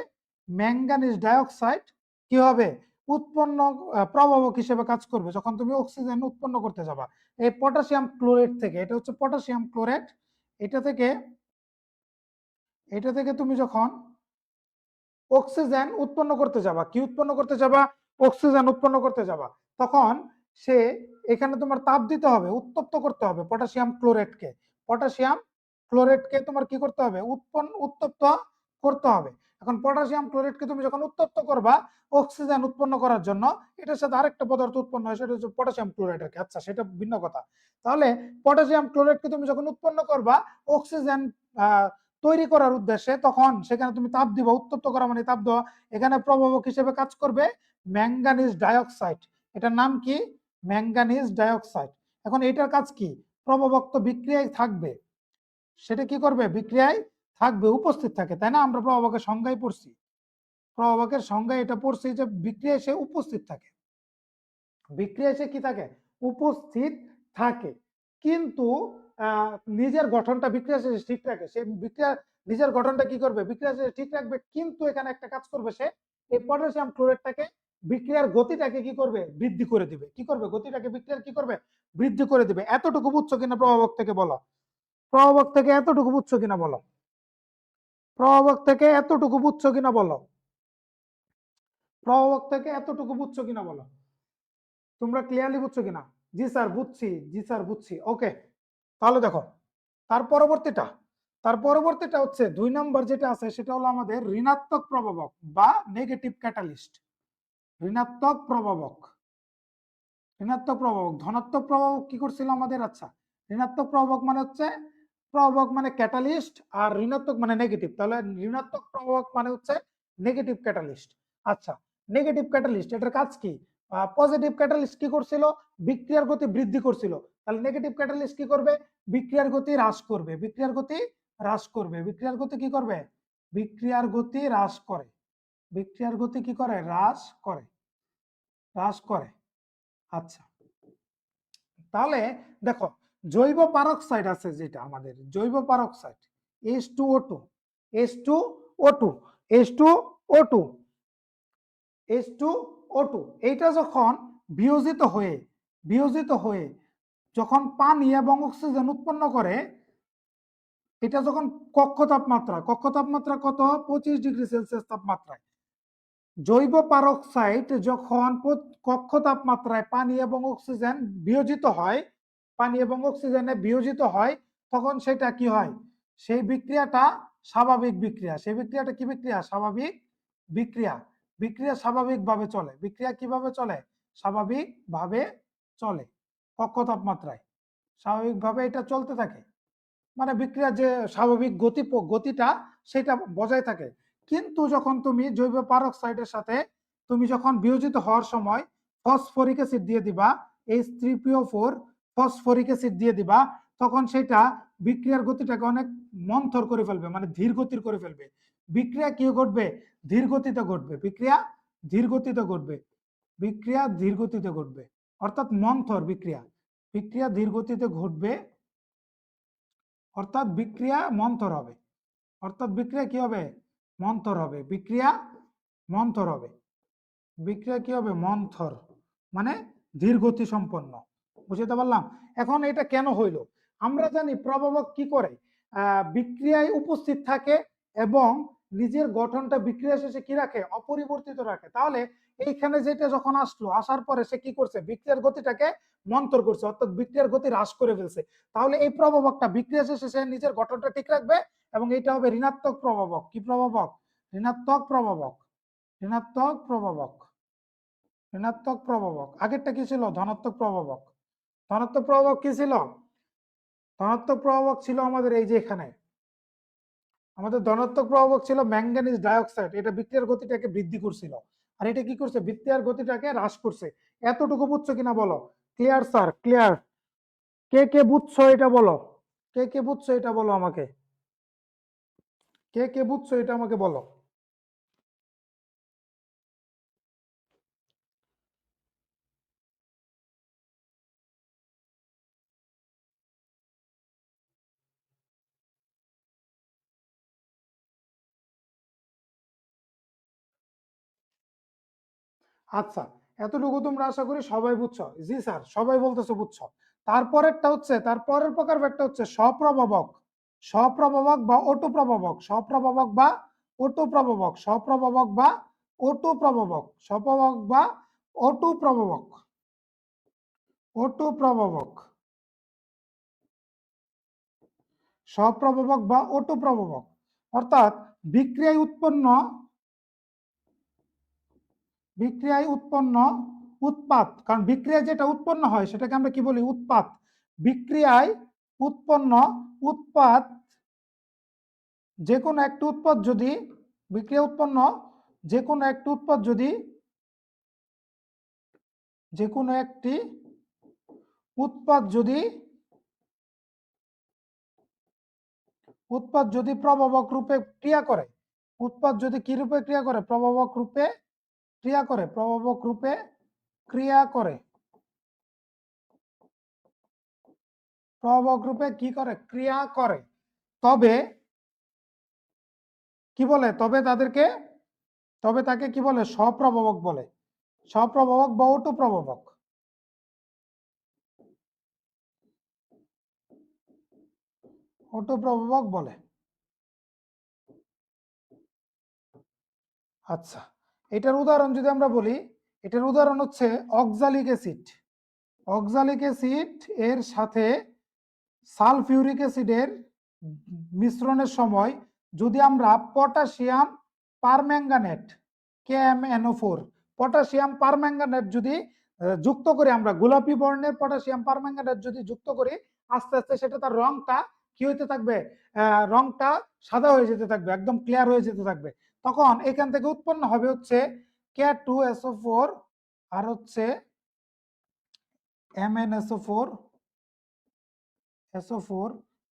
ম্যাঙ্গানিজ ডাইঅক্সাইড কি হবে? উৎপন্ন, প্রভাবক হিসেবে কাজ করবে যখন তুমি অক্সিজেন উৎপন্ন করতে যাবা এই পটাশিয়াম ক্লোরেট থেকে। এটা হচ্ছে পটাশিয়াম ক্লোরেট। এটা থেকে, এটা থেকে তুমি যখন অক্সিজেন উৎপন্ন করতে যাবা, কি উৎপন্ন করতে যাবা? অক্সিজেন উৎপন্ন করতে যাবা, তখন সে এখানে তোমার তাপ দিতে হবে, উত্তপ্ত করতে হবে পটাশিয়াম ক্লোরেটকে। পটাশিয়াম ক্লোরেটকে তোমার কি করতে হবে? উত্তপ্ত করতে হবে। এখন পটাশিয়াম ক্লোরেটকে তুমি যখন উত্তপ্ত করবা অক্সিজেন উৎপন্ন করার জন্য, এটার সাথে আরেকটা পদার্থ উৎপন্ন হয়, সেটা হচ্ছে পটাশিয়াম ক্লোরাইড। আচ্ছা, সেটা ভিন্ন কথা। তাহলে পটাশিয়াম ক্লোরাইডকে তুমি যখন উৎপন্ন করবা অক্সিজেন তৈরি করার উদ্দেশ্যে, তখন সেখানে তুমি তাপ দিবা, উত্তপ্ত করা মানে তাপ দেওয়া। এখানে প্রভাবক হিসেবে কাজ করবে ম্যাঙ্গানিজ ডাইঅক্সাইড। এটার নাম কি? Manganese dioxide. এখন এটার কাজ কি? প্রভাবক তো বিক্রিয়ায় থাকবে, সেটা কি করবে? বিক্রিয়ায় থাকবে, উপস্থিত থাকে, তাই না? আমরা প্রভাবকের সংজ্ঞায় পড়ছি, প্রভাবকের সংজ্ঞায় এটা পড়ছি যে বিক্রিয়ায় সে উপস্থিত থাকে, বিক্রিয়ায় সে কি থাকে? উপস্থিত থাকে। কিন্তু নিজের গঠনটা বিক্রিয়া শেষে ঠিক রাখে। সে বিক্রিয়া নিজের গঠনটা কি করবে? বিক্রিয়া শেষে ঠিক রাখবে, কিন্তু এখানে একটা কাজ করবে, সে এই পটাশিয়াম ক্লোরাইডটাকে, বিক্রিয়ার গতিটাকে কি করবে? বৃদ্ধি করে দিবে। কি করবে? গতিটাকে বিক্রিয়ার কি করবে? বৃদ্ধি করে দিবে। এতটুকু বুঝছো কিনা প্রভাবক থেকে বলো? প্রভাবক থেকে এতটুকু বুঝছো কিনা বলো? প্রভাবক থেকে এতটুকু বুঝছো কিনা বলো? প্রভাবক থেকে এতটুকু বুঝছো কিনা বলো? তোমরা ক্লিয়ারলি বুঝছো কিনা? জি স্যার বুঝছি, জি স্যার বুঝছি। ওকে, তাহলে দেখো তার পরবর্তীটা, তার পরবর্তীটা হচ্ছে 2 নম্বর যেটা আছে সেটা হলো আমাদের ঋণাত্মক প্রভাবক বা নেগেটিভ ক্যাটালিস্ট। ঋণাত্মক প্রভাবক, ঋণাত্মক প্রভাবক। ধনাত্মক প্রভাবক কি করছিল আমাদের? আচ্ছা, ঋণাত্মক প্রভাবক মানে হচ্ছে, প্রভাবক মানে ক্যাটালিস্ট, আর ঋণাত্মক মানে নেগেটিভ। তাহলে ঋণাত্মক প্রভাবক মানে হচ্ছে নেগেটিভ ক্যাটালিস্ট। আচ্ছা, নেগেটিভ ক্যাটালিস্ট এটার কাজ কি? পজিটিভ ক্যাটালিস্ট কি করছিল? বিক্রিয়ার গতি বৃদ্ধি করছিল। তাহলে নেগেটিভ ক্যাটালিস্ট কি করবে? বিক্রিয়ার গতি হ্রাস করবে, বিক্রিয়ার গতি হ্রাস করবে। বিক্রিয়ার গতি কি করবে? বিক্রিয়ার গতি হ্রাস করে, বিক্রিয়ার গতি কি করে? হ্রাস করে, হ্রাস করে। আচ্ছা, তাহলে দেখো জৈব পারক্সাইড আছে, যেটা আমাদের জৈব peroxide H2O2, H2O2, H2O2, H2O2, এইটা যখন বিয়োজিত হয়ে, বিয়োজিত হয়ে যখন পানি এবং অক্সিজেন উৎপন্ন করে, এটা যখন কক্ষ তাপমাত্রা, কক্ষ তাপমাত্রা কত? 25°C তাপমাত্রায়। জৈব পারক্সাইড যখন কক্ষ তাপমাত্রায় পানি এবং অক্সিজেন বিয়োজিত হয়, পানি এবং অক্সিজেনে বিয়োজিত হয়, তখন সেটা কি হয়? সেই বিক্রিয়াটা স্বাভাবিক বিক্রিয়া। সেই বিক্রিয়াটা কি বিক্রিয়া? স্বাভাবিক বিক্রিয়া। বিক্রিয়া স্বাভাবিকভাবে চলে। বিক্রিয়া কিভাবে চলে? স্বাভাবিকভাবে চলে কক্ষ তাপমাত্রায়, স্বাভাবিকভাবে এটা চলতে থাকে। মানে বিক্রিয়ার যে স্বাভাবিক গতিটা সেটা বজায় থাকে। কিন্তু যখন তুমি জৈব পারক্সাইডের সাথে তুমি যখন বিয়োজিত হওয়ার সময় ফসফরিক অ্যাসিড দিয়ে দিবা, H3PO4 ফসফরিক অ্যাসিড দিয়ে দিবা, তখন সেটা বিক্রিয়ার গতিটাকে অনেক মন্থর করে ফেলবে, মানে ধীর গতির করে ফেলবে। বিক্রিয়া কি ঘটবে? ধীর গতিতে ঘটবে। বিক্রিয়া ধীর গতিতে ঘটবে, বিক্রিয়া ধীর গতিতে ঘটবে, অর্থাৎ মন্থর বিক্রিয়া। বিক্রিয়া ধীর গতিতে ঘটবে, অর্থাৎ বিক্রিয়া মন্থর হবে, অর্থাৎ বিক্রিয়া কি হবে? মন্থর হবে। বিক্রিয়া মন্থর হবে, বিক্রিয়া কি হবে? মন্থর, মানে ধীর গতি সম্পন্ন। বুঝতে পারলাম? এখন এটা কেন হইলো? আমরা জানি প্রভাবক কি করে? বিক্রিয়ায় উপস্থিত থাকে এবং নিজের গঠনটা বিক্রিয়া শেষে কি রাখে? অপরিবর্তিত রাখে। তাহলে এইখানে যেটা যখন আসলো, আসার পরে সে কি করছে? বিক্রিয়ার গতিটাকে মন্থর করছে, অর্থাৎ বিক্রিয়ার গতি হ্রাস করে ফেলছে। তাহলে এই প্রভাবকটা বিক্রিয়া শেষে সে নিজের গঠনটা ঠিক রাখবে এবং এটা হবে ঋণাত্মক প্রভাবক। কি প্রভাবক? ঋণাত্মক প্রভাবক, ঋণাত্মক প্রভাবক, ঋণাত্মক প্রভাবক। আগেরটা কি ছিল? ধনাত্মক প্রভাবক। ধনাত্মক প্রভাবক কি ছিল? ধনাত্মক প্রভাবক ছিল আমাদের এই যে এখানে, আমাদের ধনাত্মক প্রভাবক ছিল ম্যাঙ্গানিজ ডাইঅক্সাইড। এটা বিক্রিয়ার গতিটাকে বৃদ্ধি করছিল, আর এটা কি করছে? বিক্রিয়ার গতিটাকে হ্রাস করছে। এতটুকু বুঝছো কিনা বলো? Clear sir, clear? কে কে বুঝছো এটা বলো, কে কে বুঝছো এটা বলো আমাকে, কে কে বুঝছো এটা আমাকে বলো। আচ্ছা, এতটুকু তোমরা আশা করি সবাই বুঝছো। জি স্যার, সবাই বলতেছো বুঝছো। তারপরেরটা হচ্ছে, তারপরের প্রকারভেদটা হচ্ছে স্বপ্রভাবক, স্বপ্রভাবক বা অটো প্রভাবক, স্বপ্রভাবক বা অটো প্রভাবক, স্বপ্রভাবক বা অটো প্রভাবক, স্বপ্রভাবক বা অটো প্রভাবক, অটো প্রভাবক, স্বপ্রভাবক বা অটো প্রভাবক। অর্থাৎ বিক্রিয়ায় উৎপন্ন, বিক্রিয়ায় উৎপন্ন উৎপাদ, কারণ বিক্রিয়ায় যেটা উৎপন্ন হয় সেটাকে আমরা কি বলি? উৎপাদ। বিক্রিয়ায় উৎপন্ন উৎপাদ, যে কোনো একটি উৎপাদ যদি, বিক্রিয়া উৎপন্ন যে কোনো একটি উৎপাদ যদি, যে কোনো একটি উৎপাদ যদি, উৎপাদ যদি প্রভাবক রূপে ক্রিয়া করে, উৎপাদ যদি কি রূপে ক্রিয়া করে? প্রভাবক রূপে ক্রিয়া করে, প্রভাবক রূপে ক্রিয়া করে, প্রভাবক রূপে কি করে? ক্রিয়া করে। তবে কি বলে? তবে তাদেরকে, তবে তাকে কি বলে? স্বপ্রভাবক বলে, স্বপ্রভাবক বা অটো প্রভাবক, অটো প্রভাবক বলে। আচ্ছা, এটার উদাহরণ যদি আমরা বলি, এটার উদাহরণ হচ্ছে অক্সালিক অ্যাসিড। অক্সালিক অ্যাসিড এর সাথে সালফিউরিক অ্যাসিডের মিশ্রণের সময় যদি আমরা potassium permanganate, KMnO4, potassium permanganate যদি যুক্ত করি, আমরা গোলাপি বর্ণের পটাশিয়াম পারম্যাঙ্গানেট যদি যুক্ত করি, আস্তে আস্তে সেটা তার রংটা কি হইতে থাকবে? রংটা সাদা হয়ে যেতে থাকবে, একদম ক্লিয়ার হয়ে যেতে থাকবে। তখন এখান থেকে উৎপন্ন হবে হচ্ছে K2SO4 আর হচ্ছে MnSO4, SO4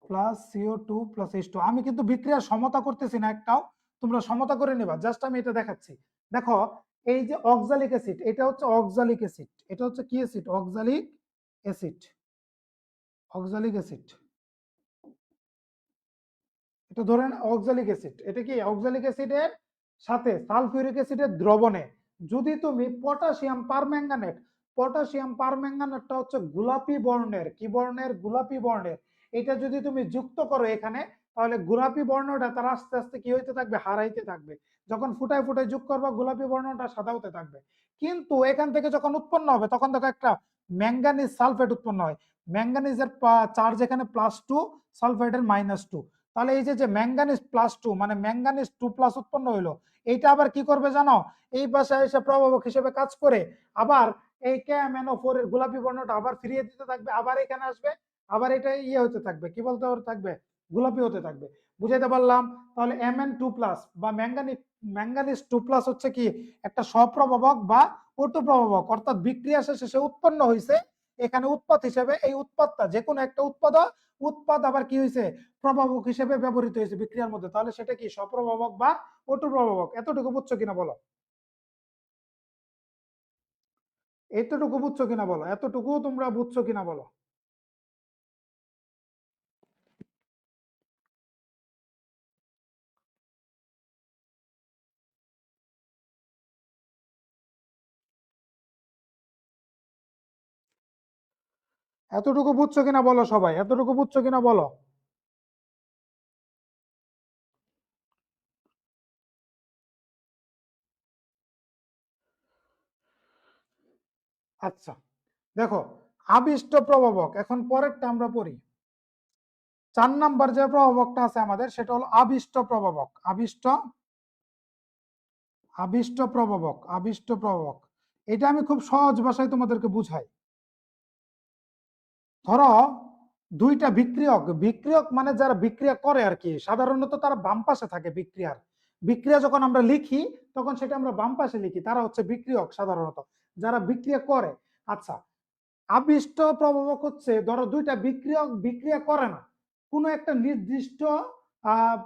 plus CO2 plus H2। আমি কিন্তু বিক্রিয়ার সমতা করতেছি না একটাও, তোমরা সমতা করে নেবা, জাস্ট আমি এটা দেখাচ্ছি। দেখো, এই যে অক্সালিক অ্যাসিড, এটা হচ্ছে অক্সালিক অ্যাসিড, এটা হচ্ছে কি acid? Oxalic acid, oxalic acid. এটা ধরেন অক্সালিক অ্যাসিড, এটা কি অক্সালিক অ্যাসিডের সাথে সালফিউরিক অ্যাসিডের দ্রবণে যদি তুমি পটাশিয়াম পারম্যাঙ্গানেট, পটাশিয়াম পারম্যাঙ্গানেটটা হচ্ছে গোলাপি বর্ণের, কি বর্ণের? গোলাপি বর্ণের। এটা যদি তুমি যুক্ত করো এখানে, তাহলে গোলাপি বর্ণটা তার আস্তে আস্তে কি হইতে থাকবে? হারাইতে থাকবে। যখন ফুটায় ফুটায় যোগ করবা, গোলাপি বর্ণটা সাদা হতে থাকবে। কিন্তু এখান থেকে যখন উৎপন্ন হবে, তখন দেখো একটা ম্যাঙ্গানিজ সালফেট উৎপন্ন হয়। ম্যাঙ্গানিজের চার্জ এখানে +2, সালফেটের -2। তাহলে এই যে ম্যাঙ্গানিজ +2 মানে ম্যাঙ্গানিজ 2+ উৎপন্ন হইলো, এইটা আবার কি করবে জানো? এই পাশে এসে প্রভাবক হিসেবে কাজ করে আবার এই KMnO4 এর গোলাপি বর্ণটা আবার ফিরিয়ে দিতে থাকবে, আবার এখানে আসবে, আবার এটা ইয়ে হতে থাকবে, কি বলতে থাকবে? গোলাপি হতে থাকবে। বুঝাইতে পারলাম? তাহলে Mn2+ বা ম্যাঙ্গানিজ, ম্যাঙ্গানিজ 2+ হচ্ছে কি? একটা স্বপ্রভাবক বা অটো প্রভাবক, অর্থাৎ বিক্রিয়া শেষে সে উৎপন্ন হয়েছে এখানে উৎপাদ হিসেবে। এই উৎপাদটা যে কোনো একটা উৎপাদ, উৎপাদ আবার কি হয়েছে? প্রভাবক হিসেবে ব্যবহৃত হয়েছে বিক্রিয়ার মধ্যে। তাহলে সেটা কি? স্বপ্রভাবক বা অটো প্রভাবক। এতটুকু বুঝছো কিনা বলো? এতটুকু বুঝছো কিনা বলো? এতটুকু তোমরা বুঝছো কিনা বলো? এতটুকু বুঝছো কিনা বলো সবাই? এতটুকু বুঝছো কিনা বলো? আচ্ছা, দেখো, আবিষ্ট প্রভাবক। এখন পরেরটা আমরা পড়ি। 4 নাম্বার যে প্রভাবকটা আছে আমাদের, সেটা হলো আবিষ্ট প্রভাবক। আবিষ্ট আবিষ্ট প্রভাবক, আবিষ্ট প্রভাবক। এটা আমি খুব সহজ ভাষায় তোমাদেরকে বুঝাই। ধরো দুইটা বিক্রিয়ক, বিক্রিয়ক মানে যারা বিক্রিয়া করে আর কি, সাধারণত তারা বাম পাশে থাকে বিক্রিয়ার। বিক্রিয়া যখন আমরা লিখি তখন সেটা আমরা বাম পাশে লিখি, তারা হচ্ছে বিক্রিয়ক সাধারণত, যারা বিক্রিয়া করে। আচ্ছা, আবিষ্ট প্রভাবক হচ্ছে ধরো দুইটা বিক্রিয়ক বিক্রিয়া করে না, কোনো একটা নির্দিষ্ট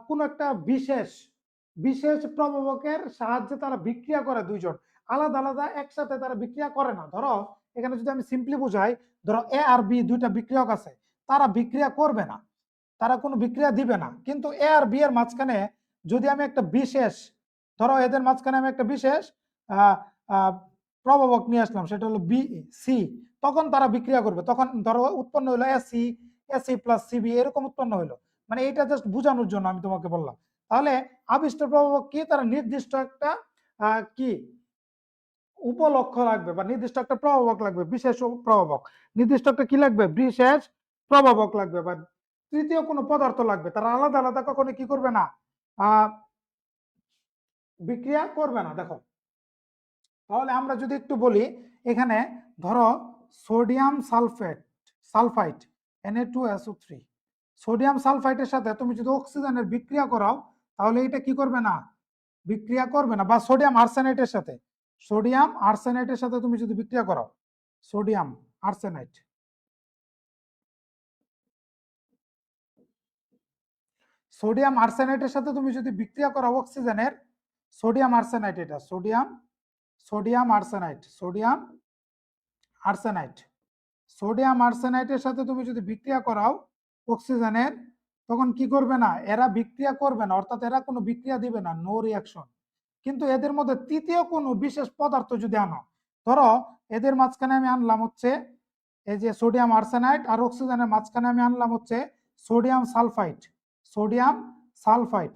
কোনো একটা বিশেষ বিশেষ প্রভাবকের সাহায্যে তারা বিক্রিয়া করে, দুইজন আলাদা আলাদা একসাথে তারা বিক্রিয়া করে না। ধরো এখানে যদি আমি সিম্পলি বুঝাই, ধরো এ আর বি দুইটা বিক্রিয়ক আছে, তারা বিক্রিয়া করবে না, তারা কোনো বিক্রিয়া দিবে না, কিন্তু এ আর বি এর মাঝখানে যদি আমি একটা বিশেষ, ধরো এদের মাঝখানে আমি একটা বিশেষ প্রভাবক নিয়ে আসলাম, সেটা হলো বি সি, তখন তারা বিক্রিয়া করবে। তখন ধরো উৎপন্ন হলো এসি, এসি প্লাস সিবি এরকম উৎপন্ন হলো। মানে এটা জাস্ট বোঝানোর জন্য আমি তোমাকে বললাম। তাহলে আবিষ্ট প্রভাবক কি, তারা নির্দিষ্ট একটা কি উপলক্ষ্য লাগবে বা নির্দিষ্ট একটা প্রভাবক লাগবে, বিশেষ প্রভাবক, নির্দিষ্ট একটা কি লাগবে, বিশেষ প্রভাবক লাগবে বা তৃতীয় কোনো পদার্থ লাগবে। তারা আলাদা আলাদা কখনো কি করবে না, বিক্রিয়া করবে না। দেখো তাহলে আমরা যদি একটু বলি, এখানে ধরো sodium sulphate, sulphite Na2SO3, sodium সালফাইটের সাথে তুমি যদি অক্সিজেনের বিক্রিয়া করাও তাহলে এটা কি করবে না, বিক্রিয়া করবে না। বা সোডিয়াম আর্সেনাইটের সাথে, সোডিয়াম আর্সেনাইটের সাথে তুমি যদি বিক্রিয়া করাও, সোডিয়াম আর্সেনাইট, সোডিয়াম আর্সেনাইটের সাথে তুমি যদি বিক্রিয়া করাও অক্সিজেনের, সোডিয়াম আর্সেনাইট, এটা sodium, sodium arsenite, sodium arsenite, sodium আর্সেনাইটের সাথে তুমি যদি বিক্রিয়া করাও অক্সিজেনের, তখন কি করবে না, এরা বিক্রিয়া করবে না, অর্থাৎ এরা কোনো বিক্রিয়া দিবে না, নো রিয়াকশন। কিন্তু এদের মধ্যে তৃতীয় কোনো বিশেষ পদার্থ যদি আনো, ধরো এদের মাঝখানে আমি আনলাম হচ্ছে এই যে সোডিয়াম আর্সেনাইট, আর অক্সিজেনের মাঝখানে আমি আনলাম হচ্ছে sodium sulphite, sodium sulphite,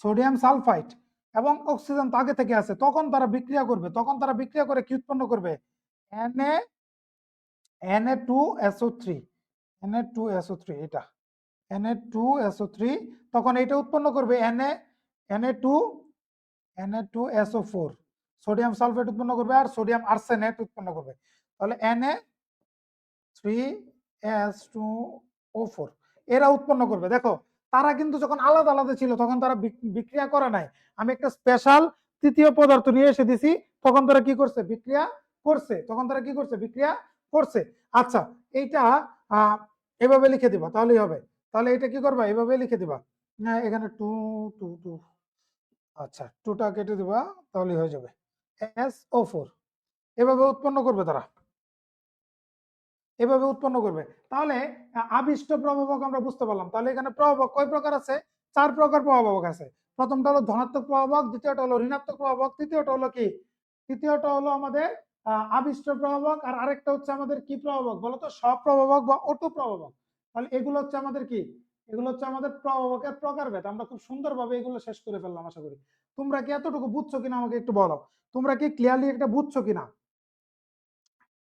sodium sulphite, এবং অক্সিজেন তো আগে থেকে আছে, তখন তারা বিক্রিয়া করবে। তখন তারা বিক্রিয়া করে কি উৎপন্ন করবে, Na2SO3, Na2SO3, এটা Na2SO3, তখন এটা উৎপন্ন করবে Na2SO4, সোডিয়াম সালফেট উৎপন্ন করবে আর সোডিয়াম আর্সেনেট উৎপন্ন করবে। তাহলে Na3S2O4 এরা উৎপন্ন করবে। দেখো তারা কিন্তু যখন আলাদা আলাদা ছিল তখন তারা বিক্রিয়া করে নাই, আমি একটা স্পেশাল তৃতীয় পদার্থ নিয়ে এসে দিছি, তখন তারা কি করছে, বিক্রিয়া করছে, তখন তারা কি করছে, বিক্রিয়া করছে। আচ্ছা, এইটা এভাবে লিখে দিবা তাহলেই হবে। তাহলে এটা কি করবা, এভাবে লিখে দিবা, এখানে 2 আচ্ছা 2টা কেটে দিবা তাহলেই হয়ে যাবে, SO4 এভাবে উৎপন্ন করবে তারা, এভাবে উৎপন্ন করবে। তাহলে আবিষ্ট প্রভাবক আমরা বুঝতে পারলাম। তাহলে এখানে প্রভাবক কয় প্রকার আছে, 4 প্রকার প্রভাবক আছে। প্রথমটা হলো ধনাত্মক প্রভাবক, দ্বিতীয়টা হলো ঋণাত্মক প্রভাবক, তৃতীয়টা হলো কি, তৃতীয়টা হলো আমাদের আবিষ্ট প্রভাবক, আর আরেকটা হচ্ছে আমাদের কি প্রভাবক বলতো, স্বপ্রভাবক বা অটো প্রভাবক। তাহলে এগুলো হচ্ছে আমাদের কি, এগুলো হচ্ছে আমাদের প্রভাবকের প্রকারভেদ। আমরা খুব সুন্দরভাবে এগুলো শেষ করে ফেললাম আশা করি। তোমরা কি এতটুকু বুঝছো কিনা আমাকে একটু বলো, তোমরা কি ক্লিয়ারলি এটা বুঝছো কিনা,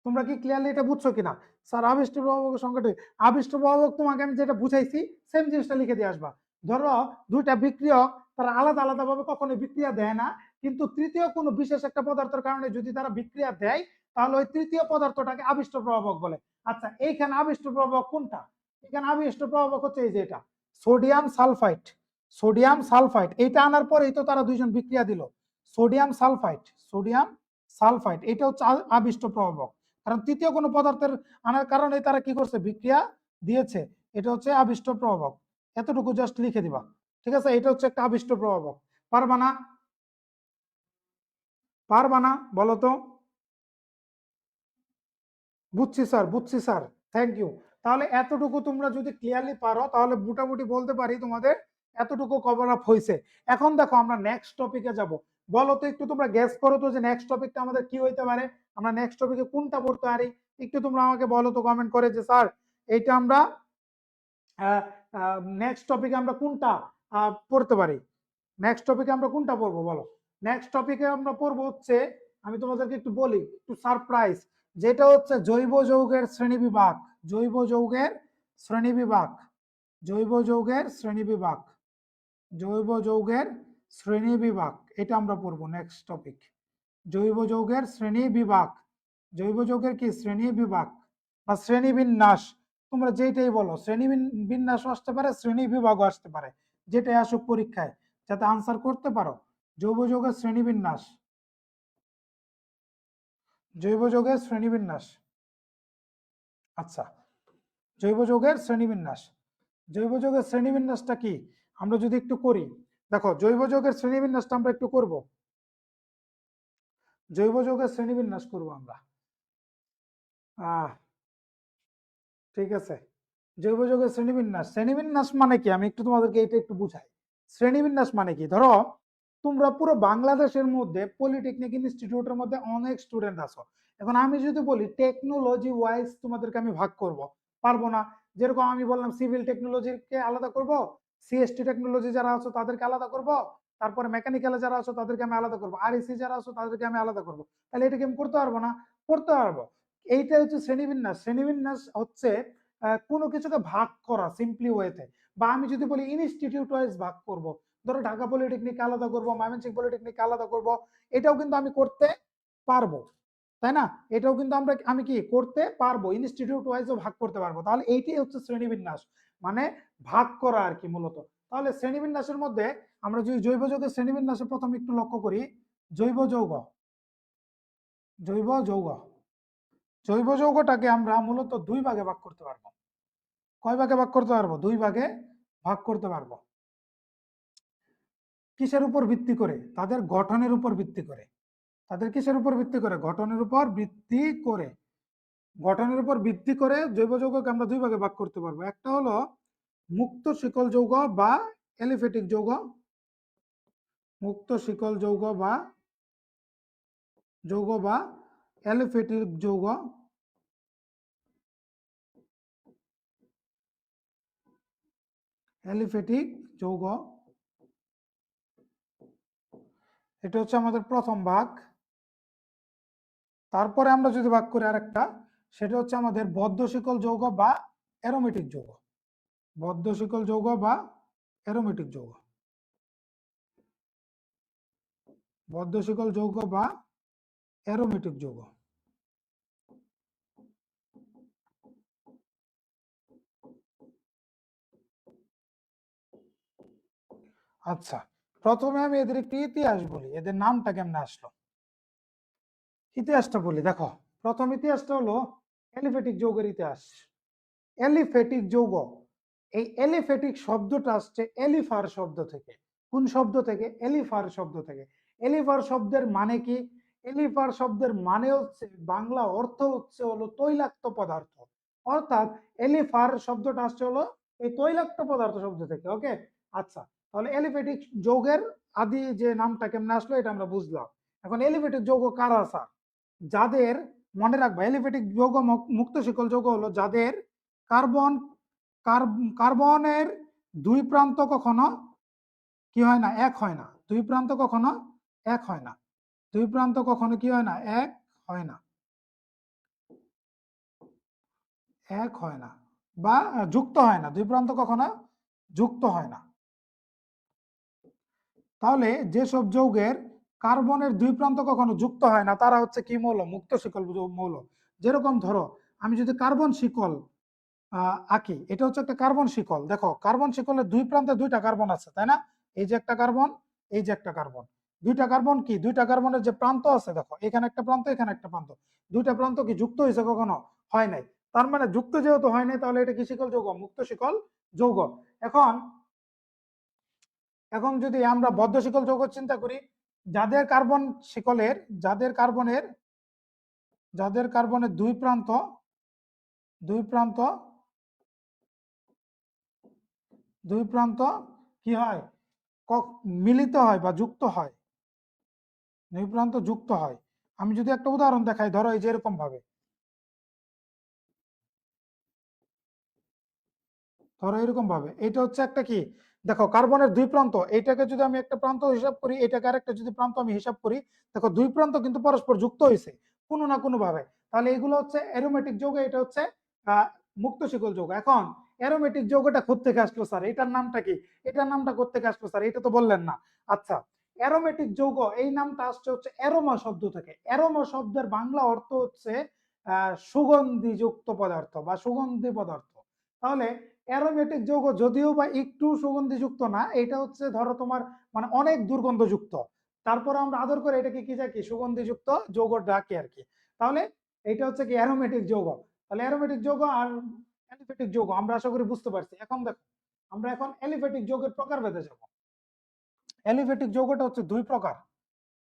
তোমরা কি ক্লিয়ারলি এটা বুঝছো কিনা। স্যার আবিষ্ট প্রভাবকের সংখ্যাটি, আবিষ্ট প্রভাবক তোমাকে আমি যেটা বুঝাইছি সেম জিনিসটা লিখে দিয়ে আসবা। ধরো দুইটা বিক্রিয়ক তারা আলাদা আলাদা ভাবে কখনো বিক্রিয়া দেয় না, কিন্তু তৃতীয় কোনো বিশেষ একটা পদার্থের কারণে যদি তারা বিক্রিয়া দেয় তাহলে ওই তৃতীয় পদার্থটাকে আবিষ্ট প্রভাবক বলে। আচ্ছা এইখানে আবিষ্ট প্রভাবক কোনটা, এখানে আবিষ্ট প্রভাবক হচ্ছে এই যে এটা সোডিয়াম সালফাইট, সোডিয়াম সালফাইট, এইটা আনার পরেই তো তারা দুইজন বিক্রিয়া দিল, সোডিয়াম সালফাইট, সোডিয়াম সালফাইট, এটা হচ্ছে আবিষ্ট প্রভাবক। কারণ তৃতীয় কোনো পদার্থের আনার কারণে তারা কি করছে, বিক্রিয়া দিয়েছে, এটা হচ্ছে আবিষ্ট প্রভাবক। এতটুকু জাস্ট লিখে দিবা, ঠিক আছে, এটা হচ্ছে একটা আবিষ্ট প্রভাবক। পারবা না, পারবা না বলো তো, বুঝছি স্যার, বুঝছি স্যার, থ্যাংক ইউ। তাহলে এতটুকু তোমরা যদি ক্লিয়ারলি পারো তাহলে মোটামুটি বলতে পারি তোমাদের এতটুকু কভার আপ হয়েছে। এখন দেখো আমরা নেক্সট টপিকে যাব। বলো তো একটু, তোমরা গেস করো তো যে নেক্সট টপিকটা আমাদের কি হইতে পারে, আমরা নেক্সট টপিকে কোনটা পড়তে পারি, একটু তোমরা আমাকে বলো তো কমেন্ট করে যে স্যার এইটা আমরা নেক্সট টপিকে আমরা কোনটা পড়তে পারি, নেক্সট টপিকে আমরা কোনটা পড়বো বলো। নেক্সট টপিকে আমরা পড়বো হচ্ছে, আমি তোমাদেরকে একটু বলি, একটু সারপ্রাইজ, যেটা হচ্ছে জৈব যৌগের শ্রেণীবিভাগ, জৈব যৌগের শ্রেণীবিভাগ, জৈব যৌগের শ্রেণীবিভাগ, জৈব যৌগের শ্রেণী বিভাগ, এটা আমরা পড়বো নেক্সট টপিক। জৈব যৌগের শ্রেণী বিভাগ, জৈব যৌগের কি শ্রেণী বিভাগ বা শ্রেণী বিন্যাস, তোমরা যেটাই বলো, শ্রেণী বিন্যাসও আসতে পারে, শ্রেণী বিভাগও আসতে পারে, যেটাই আসুক পরীক্ষায় যাতে আনসার করতে পারো। জৈব যৌগের শ্রেণী বিন্যাস, জৈব যৌগের শ্রেণী বিন্যাস। আচ্ছা, জৈব যৌগের শ্রেণীবিন্যাস, জৈব যৌগের শ্রেণীবিন্যাসটা কি আমরা যদি একটু করি, দেখো জৈব যৌগের শ্রেণীবিন্যাসটা আমরা একটু করব, জৈব যৌগের শ্রেণীবিন্যাস করব আমরা। ঠিক আছে, জৈব যৌগের শ্রেণীবিন্যাস, শ্রেণীবিন্যাস মানে কি আমি একটু তোমাদেরকে এটা একটু বুঝাই। শ্রেণীবিন্যাস মানে কি, ধরো তোমরা পুরো বাংলাদেশের মধ্যে পলিটেকনিক ইনস্টিটিউটের মধ্যে অনেক স্টুডেন্ট আছো, এখন আমি যদি বলি টেকনোলজি ওয়াইজ তোমাদেরকে আমি ভাগ করব, পারবো না। যেরকম আমি বললাম সিভিল টেকনোলজিকে আলাদা করব, সিএসটি টেকনোলজি যারা আছো তাদেরকে আলাদা করব, তারপরে মেকানিক্যালে যারা আছো তাদেরকে আমি আলাদা করবো, আরইসি যারা আছো তাদেরকে আমি আলাদা করবো, তাহলে এটাকে আমি করতে পারবো না? করতে পারবো। এইটা হচ্ছে শ্রেণীবিন্যাস। শ্রেণীবিন্যাস হচ্ছে কোনো কিছুকে ভাগ করা সিম্পলি ওয়েতে, বা আমি যদি বলি ইনস্টিটিউট ওয়াইজ ভাগ করব, ধরো ঢাকা পলিটেকনিক আলাদা করব, ময়মনসিংহ পলিটেকনিক আলাদা করব, এটাও কিন্তু আমি করতে পারবো, তাই না? এটাও কিন্তু আমি কি করতে পারবো, ইনস্টিটিউট ওয়াইজও ভাগ করতে পারবো। তাহলে এইটাই হচ্ছে শ্রেণীবিন্যাস, মানে ভাগ করা আর কি মূলত। তাহলে শ্রেণীবিন্যাসের মধ্যে আমরা যদি জৈব যৌগের শ্রেণীবিন্যাসে প্রথমে একটু লক্ষ্য করি, জৈব যৌগ, জৈব যৌগ, জৈব যৌগটাকে আমরা মূলত দুই ভাগে ভাগ করতে পারবো। কয় ভাগে ভাগ করতে পারবো? দুই ভাগে ভাগ করতে পারবো। কিসের উপর ভিত্তি করে? তাদের গঠনের উপর ভিত্তি করে। তাদের কিসের উপর ভিত্তি করে? গঠনের উপর ভিত্তি করে। গঠনের উপর ভিত্তি করে জৈব যৌগকে আমরা দুই ভাগে ভাগ করতে পারবো। একটা হলো মুক্ত শিকল যৌগ বা অ্যালিফ্যাটিক যৌগ, মুক্ত শিকল যৌগ বা অ্যালিফ্যাটিক যৌগ, অ্যালিফ্যাটিক যৌগ, এটা হচ্ছে আমাদের প্রথম ভাগ। তারপরে আমরা যদি ভাগ করি আরেকটা, সেটা হচ্ছে আমাদের বদ্ধ শিকল যৌগ বা অ্যারোমেটিক যৌগ, বদ্ধ শিকল যৌগ বা অ্যারোমেটিক যৌগ, বদ্ধ শিকল যৌগ বা অ্যারোমেটিক যৌগ। আচ্ছা, প্রথমে আমি এদের একটি ইতিহাস বলি, এদের নামটা কেমনে আসলো ইতিহাসটা বলি। দেখো, প্রথম ইতিহাসটা হলো অ্যালিফ্যাটিক যৌগের ইতিহাস। অ্যালিফ্যাটিক যৌগ, এই অ্যালিফ্যাটিক শব্দটা আসছে এলিফার শব্দ থেকে। কোন শব্দ থেকে? এলিফার শব্দ থেকে। এলিফার শব্দের মানে কি? এলিফার শব্দের মানে হচ্ছে, বাংলা অর্থ হচ্ছে হলো তৈলাক্ত পদার্থ, অর্থাৎ এলিফার শব্দটা আসছে হলো এই তৈলাক্ত পদার্থ শব্দ থেকে। ওকে, আচ্ছা, তাহলে এলিফ্যাটিক যৌগের আদি যে নামটা কেমনে আসলো এটা আমরা বুঝলাম। এখন এলিফ্যাটিক যৌগ কারা স্যার? যাদের, মনে রাখবা এলিফ্যাটিক যৌগ মুক্ত শিকল যৌগ হলো যাদের কার্বন, কার্বনের দুই প্রান্ত কখনো কি হয় না? এক হয় না। দুই প্রান্ত কখনো এক হয় না। দুই প্রান্ত কখনো কি হয় না? এক হয় না, এক হয় না, বা যুক্ত হয় না। দুই প্রান্ত কখনো যুক্ত হয় না। তাহলে যেসব যৌগের কার্বনের দুই প্রান্ত কখনো যুক্ত হয় না তারা হচ্ছে কি মৌল? মুক্ত শিকল মৌল। যেরকম ধরো আমি যদি কার্বন শিকল আঁকি, এটা হচ্ছে একটা কার্বন শিকল। দেখো কার্বন শিকলের দুই প্রান্তে দুইটা কার্বন আছে, তাই না? এই যে একটা কার্বন, এই যে একটা কার্বন, দুইটা কার্বন কি, দুইটা কার্বনের যে প্রান্ত আছে, দেখো এখানে একটা প্রান্ত, এখানে একটা প্রান্ত, দুইটা প্রান্ত কি যুক্ত হয়েছে? কখনো হয় নাই। তার মানে যুক্ত যেহেতু হয় নাই, তাহলে এটা কি শিকল যৌগ? মুক্ত শিকল যৌগ। এখন এখন যদি আমরা বদ্ধ শিকল যৌগ চিন্তা করি, যাদের কার্বন শিকলের, যাদের কার্বনের দুই প্রান্ত, দুই প্রান্ত, দুই প্রান্ত কি হয়? মিলিত হয় বা যুক্ত হয়, দুই প্রান্ত যুক্ত হয়। আমি যদি একটা উদাহরণ দেখাই, ধরো এই যে এরকম ভাবে, ধরো এরকম ভাবে, এটা হচ্ছে একটা কি, দেখো কার্বনের দুই প্রান্ত, এইটাকে যদি আমি একটা প্রান্ত হিসাব করি, এটাকে আরেকটা যদি প্রান্ত আমি হিসাব করি, দেখো দুই প্রান্ত কিন্তু পরস্পর যুক্ত হয়েছে কোনো না কোনো ভাবে। তাহলে এগুলো হচ্ছে অ্যারোমেটিক যৌগ, এটা হচ্ছে মুক্ত শিকল যৌগ। এখন অ্যারোমেটিক যৌগটা কোত্থেকে আসলো স্যার, এটার নামটা কি, এটার নামটা কোত্থেকে আসলো স্যার, এটা তো বললেন না। আচ্ছা, অ্যারোমেটিক যৌগ এই নামটা আসছে হচ্ছে অ্যারোমা শব্দ থেকে। অ্যারোমা শব্দের বাংলা অর্থ হচ্ছে সুগন্ধিযুক্ত পদার্থ বা সুগন্ধি পদার্থ। তাহলে অ্যারোমেটিক যৌগ যদিও বা একটু সুগন্ধিযুক্ত না, এটা হচ্ছে ধরো তোমার মানে অনেক দুর্গন্ধযুক্ত, তারপর আমরা আদর করে এটাকে কি ডাকি, সুগন্ধিযুক্ত যৌগ ডাকি আর কি। তাহলে এটা হচ্ছে কি অ্যারোমেটিক যৌগ। তাহলে অ্যারোমেটিক যৌগ আর অ্যালিফেটিক যৌগ আমরা আশা করি বুঝতে পারছি। এখন দেখো আমরা এখন অ্যালিফেটিক যৌগের প্রকারভেদে যাব। অ্যালিফেটিক যৌগটা হচ্ছে দুই প্রকার।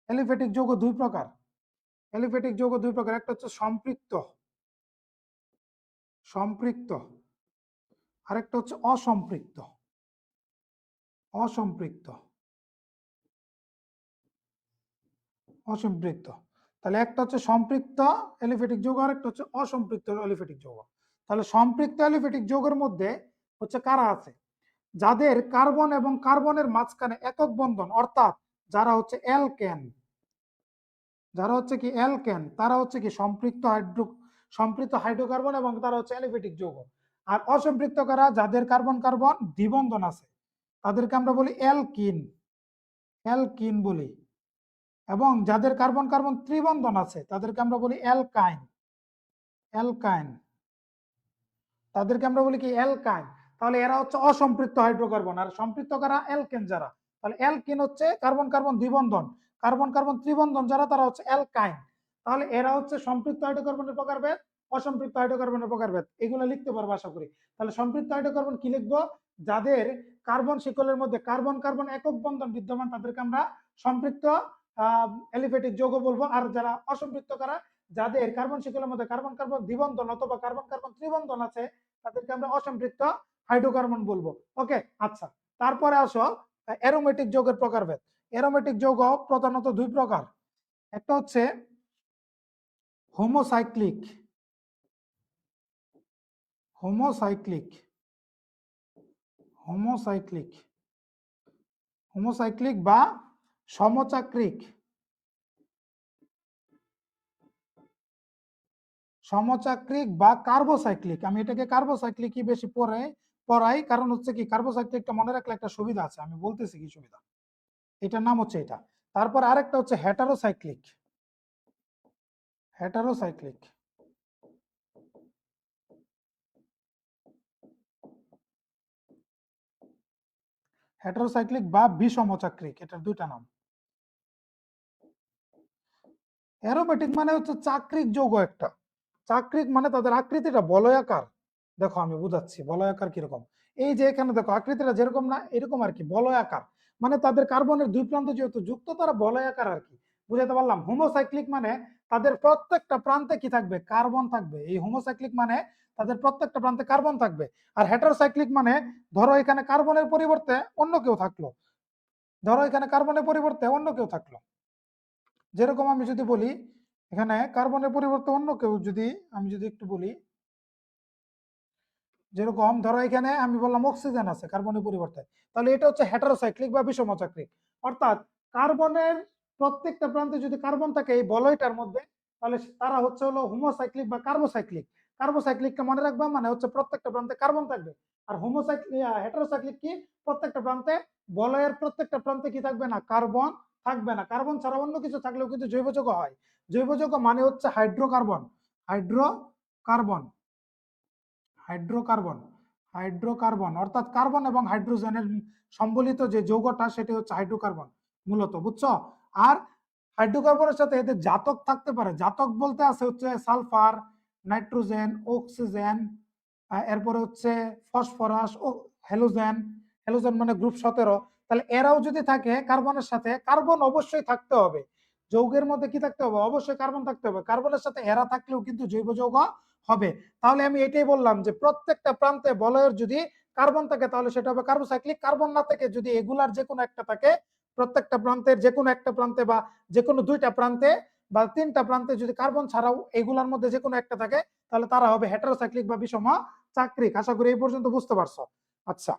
অ্যালিফেটিক যৌগ দুই প্রকার। অ্যালিফেটিক যৌগ দুই প্রকার, একটা হচ্ছে সম্পৃক্ত, সম্পৃক্ত, আরেকটা হচ্ছে অসম্পৃক্ত, অসম্পৃক্ত, অসম্পৃক্ত। তাহলে একটা হচ্ছে সম্পৃক্ত অ্যালিফেটিক যৌগ আর একটা হচ্ছে অসম্পৃক্ত অ্যালিফেটিক যৌগ। তাহলে সম্পৃক্ত অ্যালিফেটিক যৌগের মধ্যে হচ্ছে কারা আছে, যাদের কার্বন এবং কার্বনের মাঝখানে একক বন্ধন, অর্থাৎ যারা হচ্ছে অ্যালকেন, যারা হচ্ছে কি অ্যালকেন, তারা হচ্ছে কি সম্পৃক্ত হাইড্রোকার্বন এবং তারা হচ্ছে অ্যালিফেটিক যৌগ। আর অসম্পৃক্ত কারা, যাদের কার্বন কার্বন দ্বিবন্ধন আছে, তাদেরকে আমরা বলি অ্যালকিন, অ্যালকিন বলি। এবং যাদের কার্বন কার্বন ত্রিবন্ধন আছে তাদেরকে আমরা বলি অ্যালকাইন, অ্যালকাইন, তাদেরকে আমরা বলি কি অ্যালকাইন। তাহলে এরা হচ্ছে অসম্পৃক্ত হাইড্রোকার্বন। আর সম্পৃক্ত কারা, অ্যালকেন যারা। তাহলে অ্যালকিন হচ্ছে কার্বন কার্বন দ্বিবন্ধন, কার্বন কার্বন ত্রিবন্ধন যারা তারা হচ্ছে অ্যালকাইন। তাহলে এরা হচ্ছে সম্পৃক্ত হাইড্রোকার্বনের প্রকারভেদ, অসম্পৃক্ত হাইড্রোকার্বনের প্রকারভেদ, এগুলো লিখতে পারবো আশা করি। তাহলে সম্পৃক্ত হাইড্রোকার্বন কি লিখবো, যাদের কার্বন শিকলের মধ্যে কার্বন কার্বন একক বন্ধন বিদ্যমান তাদেরকে আমরা সম্পৃক্ত অ্যালিফেটিক যৌগ বলবো। আর যারা অসম্পৃক্ত কারা, যাদের কার্বন শিকলের মধ্যে কার্বন কার্বন দ্বিবন্ধন অথবা কার্বন কার্বন ত্রিবন্ধন আছে তাদেরকে আমরা অসম্পৃক্ত হাইড্রোকার্বন বলবো। ওকে, আচ্ছা। তারপরে আসো অ্যারোমেটিক যৌগের প্রকারভেদ। অ্যারোমেটিক যৌগ প্রধানত দুই প্রকার, একটা হচ্ছে হোমোসাইক্লিক, হোমোসাইক্লিক, হোমোসাইক্লিক, হোমোসাইক্লিক বা সমচাক্রিক, সমচাক্রিক বা কার্বোসাইক্লিক। আমি এটাকে কার্বোসাইক্লিকই বেশি পড়াই, কারণ হচ্ছে কি কার্বোসাইক্লিকটা মনে রাখলে একটা সুবিধা আছে, আমি বলতেছি কি সুবিধা, এটার নাম হচ্ছে এটা। তারপর আরেকটা হচ্ছে হেটারোসাইক্লিক, হেটারোসাইক্লিক, হেটারোসাইক্লিক বা বিষমচাক্রিক, এটার দুইটা নাম। অ্যারোমেটিক মানে হচ্ছে চাক্রিক যৌগ একটা। চাক্রিক মানে তাদের আকৃতিটা বলয়াকার। দেখো আমি বুঝাচ্ছি বলয়াকার কিরকম। এই যে এখানে দেখো আকৃতিটা যেরকম না এরকম আর কি, বলয়াকার। মানে তাদের কার্বনের দুই প্রান্ত যেহেতু যুক্ত তারা বলয়াকার আর কি, বুঝাতে পারলাম। হোমোসাইক্লিক মানে তাদের প্রত্যেকটা প্রান্তে কি থাকবে, কার্বন থাকবে। এই হোমোসাইক্লিক মানে তাদের প্রত্যেকটা প্রান্তে কার্বন থাকবে। আর হেটারোসাইক্লিক মানে ধরো এখানে কার্বনের পরিবর্তে অন্য কেউ থাকলো, ধরো এখানে কার্বনের পরিবর্তে অন্য কেউ থাকলো। যেরকম আমি যদি বলি এখানে কার্বনের পরিবর্তে অন্য কেউ, যদি আমি যদি একটু বলি, যেরকম ধরো এখানে আমি বললাম অক্সিজেন আছে কার্বনের পরিবর্তে, তাহলে এটা হচ্ছে হেটারোসাইক্লিক বা বিষমচাক্রিক। অর্থাৎ কার্বনের প্রত্যেকটা প্রান্তে যদি কার্বন থাকে এই বলয়টার মধ্যে, তাহলে তারা হচ্ছে হলো হোমোসাইক্লিক বা কার্বোসাইক্লিক। কার্বোসাইক্লিকটা মনে রাখবা, মানে হচ্ছে প্রত্যেকটা প্রান্তে কার্বন থাকবে। আর হোমোসাইক্লিক হেটারোসাইক্লিক কি, প্রত্যেকটা প্রান্তে বলয়ের প্রত্যেকটা প্রান্তে কি থাকবে না, কার্বন থাকবে না। কার্বন ছাড়া অন্য কিছু থাকলেও কিন্তু জৈব যৌগ হয়। জৈব যৌগ মানে হচ্ছে হাইড্রোকার্বন, হাইড্রোকার্বন, হাইড্রোকার্বন, হাইড্রোকার্বন অর্থাৎ কার্বন এবং হাইড্রোজেনের সম্বলিত যে যৌগটা সেটি হচ্ছে হাইড্রোকার্বন মূলত, বুঝছো। আর হাইড্রোকার্বনের সাথে এদের জাতক থাকতে পারে। জাতক বলতে আছে হচ্ছে সালফার, নাইট্রোজেন, অক্সিজেন, এরপরে হচ্ছে ফসফরাস ও হ্যালোজেন। হ্যালোজেন মানে গ্রুপ 17। তাহলে এরাও যদি থাকে কার্বনের সাথে, কার্বন অবশ্যই থাকতে হবে যৌগের মধ্যে, কি থাকতে হবে, অবশ্যই কার্বন থাকতে হবে। কার্বনের সাথে এরা থাকলেও কিন্তু জৈব যৌগ হবে। তাহলে আমি এটাই বললাম যে প্রত্যেকটা প্রান্তে বলয়ের যদি কার্বন থাকে তাহলে সেটা হবে কার্বোসাইক্লিক। কার্বন না থাকে যদি এগুলার যে কোনো একটা থাকে, প্রত্যেকটা প্রান্তের যে কোনো একটা প্রান্তে বা যে কোনো দুইটা প্রান্তে বা তিনটা প্রান্তে যদি কার্বন ছাড়াও এগুলার মধ্যে যে কোনো একটা থাকে, তাহলে তারা হবে হেটারোসাইক্লিক বা বিষম চাক্রিক। আশা করি এই পর্যন্ত বুঝতে পারছো। আচ্ছা,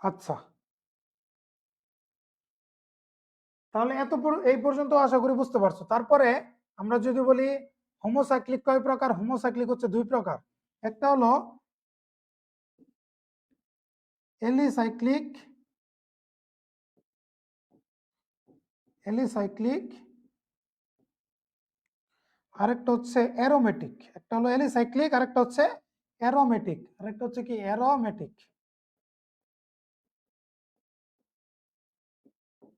আচ্ছা, তাহলে এই পর্যন্ত আশা করি বুঝতে পারছো। তারপরে আমরা যদি বলি হোমোসাইক্লিক কয় প্রকার, হোমোসাইক্লিক হচ্ছে দুই প্রকার। একটা হলো এলিসাইক্লিক, আরেকটা হচ্ছে অ্যারোমেটিক। একটা হলো এলিসাইক্লিক, আরেকটা হচ্ছে অ্যারোমেটিক, আরেকটা হচ্ছে কি অ্যারোমেটিক,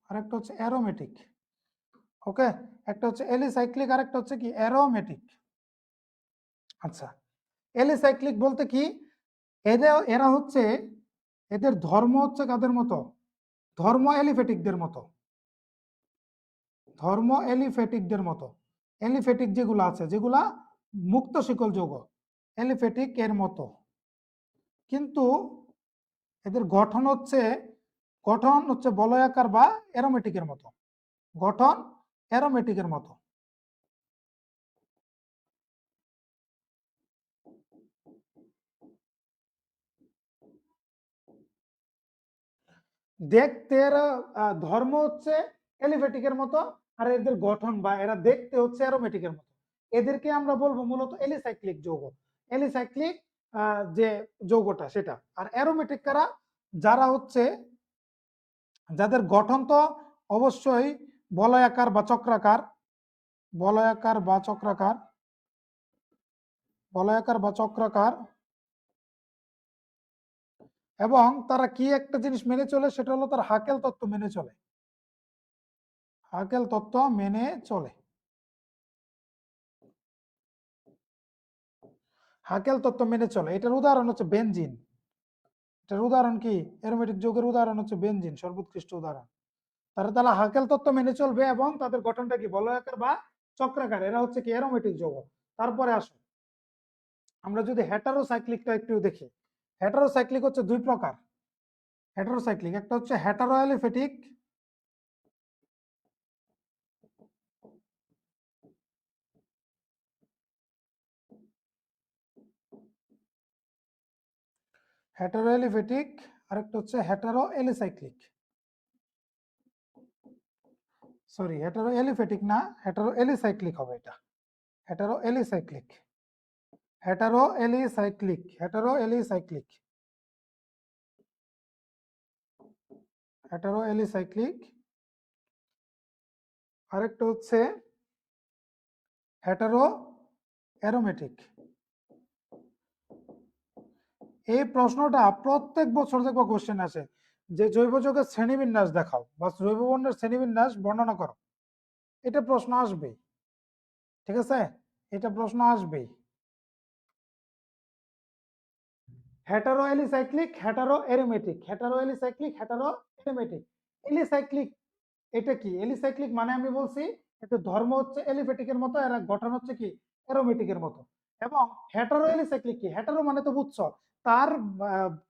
আরেকটা হচ্ছে অ্যারোমেটিক। ওকে, একটা হচ্ছে এলিসাইক্লিক, আরেকটা হচ্ছে কি অ্যারোমেটিক। আচ্ছা, এলিসাইক্লিক বলতে কি, এরা হচ্ছে, এদের ধর্ম হচ্ছে কাদের মতো, ধর্ম এলিফেটিকদের মতো, ধর্ম এলিফেটিকদের মতো। এলিফেটিক যেগুলো আছে, যেগুলা মুক্ত শিকল যৌগ, এলিফেটিক এর মতো, কিন্তু এদের গঠন হচ্ছে বলয়াকার বা অ্যারোমেটিকের মতো, গঠন অ্যারোমেটিকের মতো। দেখতে এরা ধর্ম হচ্ছে এলিফেটিকের মতো, আর এদের গঠন বা এরা দেখতে হচ্ছে অ্যারোমেটিকের মতো। এদেরকে আমরা বলবো মূলত এলিসাইক্লিক যৌগ, এলিসাইক্লিক যে যৌগটা সেটা। আর অ্যারোমেটিক কারা, যারা হচ্ছে, যাদের গঠন তো অবশ্যই বলয়াকার বা চক্রাকার, বলয়াকার বা চক্রাকার, বলয়াকার বা চক্রাকার, এবং তারা কি একটা জিনিস মেনে চলে, সেটা হলো তার হাকেল তত্ত্ব মেনে চলে, হাকেল তত্ত্ব মেনে চলে। হাকেল তত্ত্ব মেনে চলে, এটার উদাহরণ হচ্ছে বেনজিন। এটার উদাহরণ কি, অ্যারোমেটিক যৌগের উদাহরণ হচ্ছে বেনজিন, সর্বোৎকৃষ্ট উদাহরণ। তারা হাকেল তত্ত্ব মেনে চলবে এবং তাদের গঠনটা কি বলয়াকার বা চক্রাকার, এরা হচ্ছে কি অ্যারোমেটিক যৌগ। তারপরে আসো আমরা যদি হেটারোসাইক্লিকটা একটু দেখি। হেটারোসাইক্লিক হচ্ছে দুই প্রকার। হেটারোসাইক্লিক একটা হচ্ছে হেটারো এলিফেটিক, হেটারো এলিফেটিক, আরেকটা হচ্ছে হেটারো এলিসাইক্লিক। সরি, হেটারো এলিফেটিক না, হেটারো এলিসাইক্লিক হবে এটা, hetero alicyclic, hetero alicyclic, hetero alicyclic, hetero এলিসাইক্লিক। আরেকটা হচ্ছে হেটারো অ্যারোমেটিক। এই প্রশ্নটা প্রত্যেক বছর দেখবো কোশ্চেন আসে, যে জৈব যৌগের শ্রেণীবিন্যাস দেখাও বা জৈব বর্ণের শ্রেণীবিন্যাস বর্ণনা করো। এটা প্রশ্ন আসবেই, ঠিক আছে, এটা প্রশ্ন আসবেই। Hetero alicyclic, hetero aromatic, hetero alicyclic, hetero aromatic. Alicyclic এটা কি, এলিসাইক্লিক মানে আমি বলছি এটা ধর্ম হচ্ছে এলিফেটিকের মতো, এর গঠন হচ্ছে কি অ্যারোমেটিকের মতো। এবং হেটারো এলিসাইক্লিক কি, হেটারো মানে তো বুঝছো, তার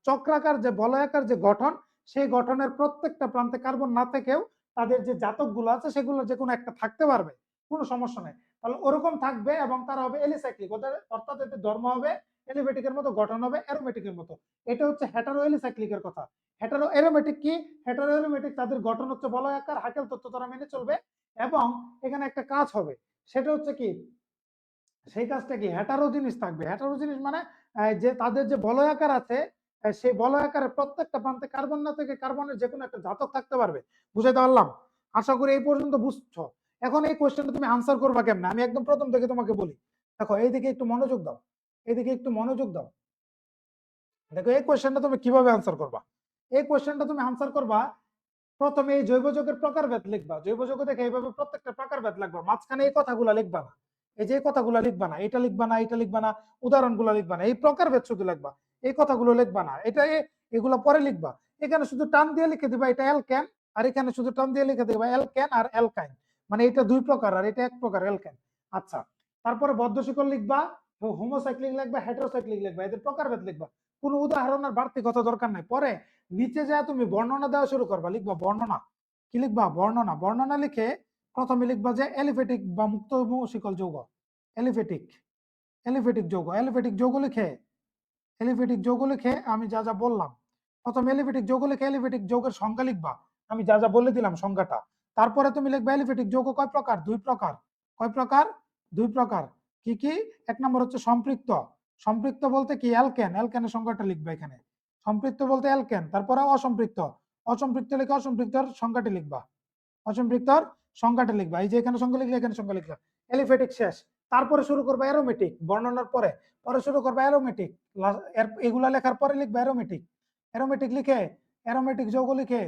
চক্রাকার যে বলয়াকার যে গঠন, সেই গঠনের প্রত্যেকটা প্রান্তে কার্বন না থেকেও তাদের যে জাতক গুলো আছে সেগুলো যে কোনো একটা থাকতে পারবে, কোনো সমস্যা নেই। তাহলে ওরকম থাকবে এবং তারা হবে এলিসাইক্লিক, ওদের অর্থাৎ এদের ধর্ম হবে এলিভেটিকের মতো, গঠন হবে অ্যারোমেটিকের মতো। এটা হচ্ছে হেটারো এলিসাইক্লিকের কথা। হেটারো অ্যারোমেটিক কি, হেটারো অ্যারোমেটিক তাদের গঠন হচ্ছে বলয়াকার, হাকেল তত্ত্ব তারা মেনে চলবে। এবং এখানে একটা কাজ হবে, সেটা হচ্ছে কি, সেই কাজটা কি, হেটারো জিনিস থাকবে। হেটারো জিনিস মানে যে তাদের যে বলয়াকার আছে, সেই বলয়াকারের প্রত্যেকটা প্রান্তে কার্বন না থেকে কার্বনের যে কোনো একটা জাতক থাকতে পারবে। বুঝাইতে পারলাম? আশা করি এই পর্যন্ত বুঝছো। এখন এই কোশ্চেনটা তুমি আনসার করবা কেমনে, আমি একদম প্রথম থেকে তোমাকে বলি। দেখো এইদিকে একটু মনোযোগ দাও, এইদিকে একটু মনোযোগ দাও। দেখো এই কোশ্চেনটা তুমি কিভাবে আনসার করবা। এই কোশ্চেনটা তুমি আনসার করবা, প্রথমে এই জৈব যৌগের প্রকারভেদ লিখবা, জৈব যৌগ দেখে এইভাবে প্রত্যেকটা প্রকারভেদ লিখবা, মাঝখানে এই কথাগুলো লিখবা না, এই যে কথাগুলো লিখবা না, এটা লিখবা না, এটা লিখবা না, উদাহরণগুলো লিখবা না, এই প্রকারভেদ শুধু লিখবা, এই কথাগুলো লিখবা না, এটা এগুলো পরে লিখবা। এখানে শুধু টান দিয়ে লিখে দিবা এটা অ্যালকেন, আর এখানে শুধু টান দিয়ে লিখে দিবা অ্যালকেন আর অ্যালকাইন, মানে এটা দুই প্রকার আর এটা এক প্রকার অ্যালকেন। আচ্ছা, তারপরে বদ্ধ শিকল লিখবা, হোমোসাইক্লিক লিখবা, হেটারোসাইক্লিক লিখবা, এদের প্রকারভেদ লিখবা। কোনো উদাহরণ আর বাড়তি কথা দরকার নাই। পরে নিচে যা তুমি বর্ণনা দেওয়া শুরু করবা, লিখবা বর্ণনা। কি লিখবা, বর্ণনা। বর্ণনা লিখে প্রথমে লিখবা যে এলিফেটিক বা মুক্ত শিকল যৌগ, এলিফেটিক, এলিফেটিক যৌগ, এলিফেটিক যৌগ লিখে, এলিফেটিক যৌগ লিখে আমি যা যা বললাম, প্রথমে এলিফেটিক যৌগ লিখে এলিফেটিক যৌগের সংজ্ঞা লিখবা, আমি যা যা বলে দিলাম সংজ্ঞাটা। তারপরে তুমি লিখবে অ্যালিফেটিক যৌগ কয় প্রকার? দুই প্রকার। কয় প্রকার? দুই প্রকার। কি কি? এক নম্বর হচ্ছে সম্পৃক্ত। সম্পৃক্ত বলতে কি? অ্যালকেন। অ্যালকেনের সংখ্যাটা লিখবে এখানে। সম্পৃক্ত বলতে অ্যালকেন। তারপরে অসম্পৃক্ত। অসম্পৃক্ত লিখে অসম্পৃক্তর সংখ্যাটি লিখবা। অসম্পৃক্তর সংখ্যাটা লিখবা। এই যে এখানে সংখ্যা লিখলে এখানে সংখ্যা লিখলা। অ্যালিফেটিক শেষ। তারপরে শুরু করবে অ্যারোমেটিক, বর্ণনার পরে। পরে শুরু করবে অ্যারোমেটিক। এগুলা লেখার পরে লিখবে অ্যারোমেটিক। অ্যারোমেটিক লিখে, অ্যারোমেটিক যৌগ লিখে,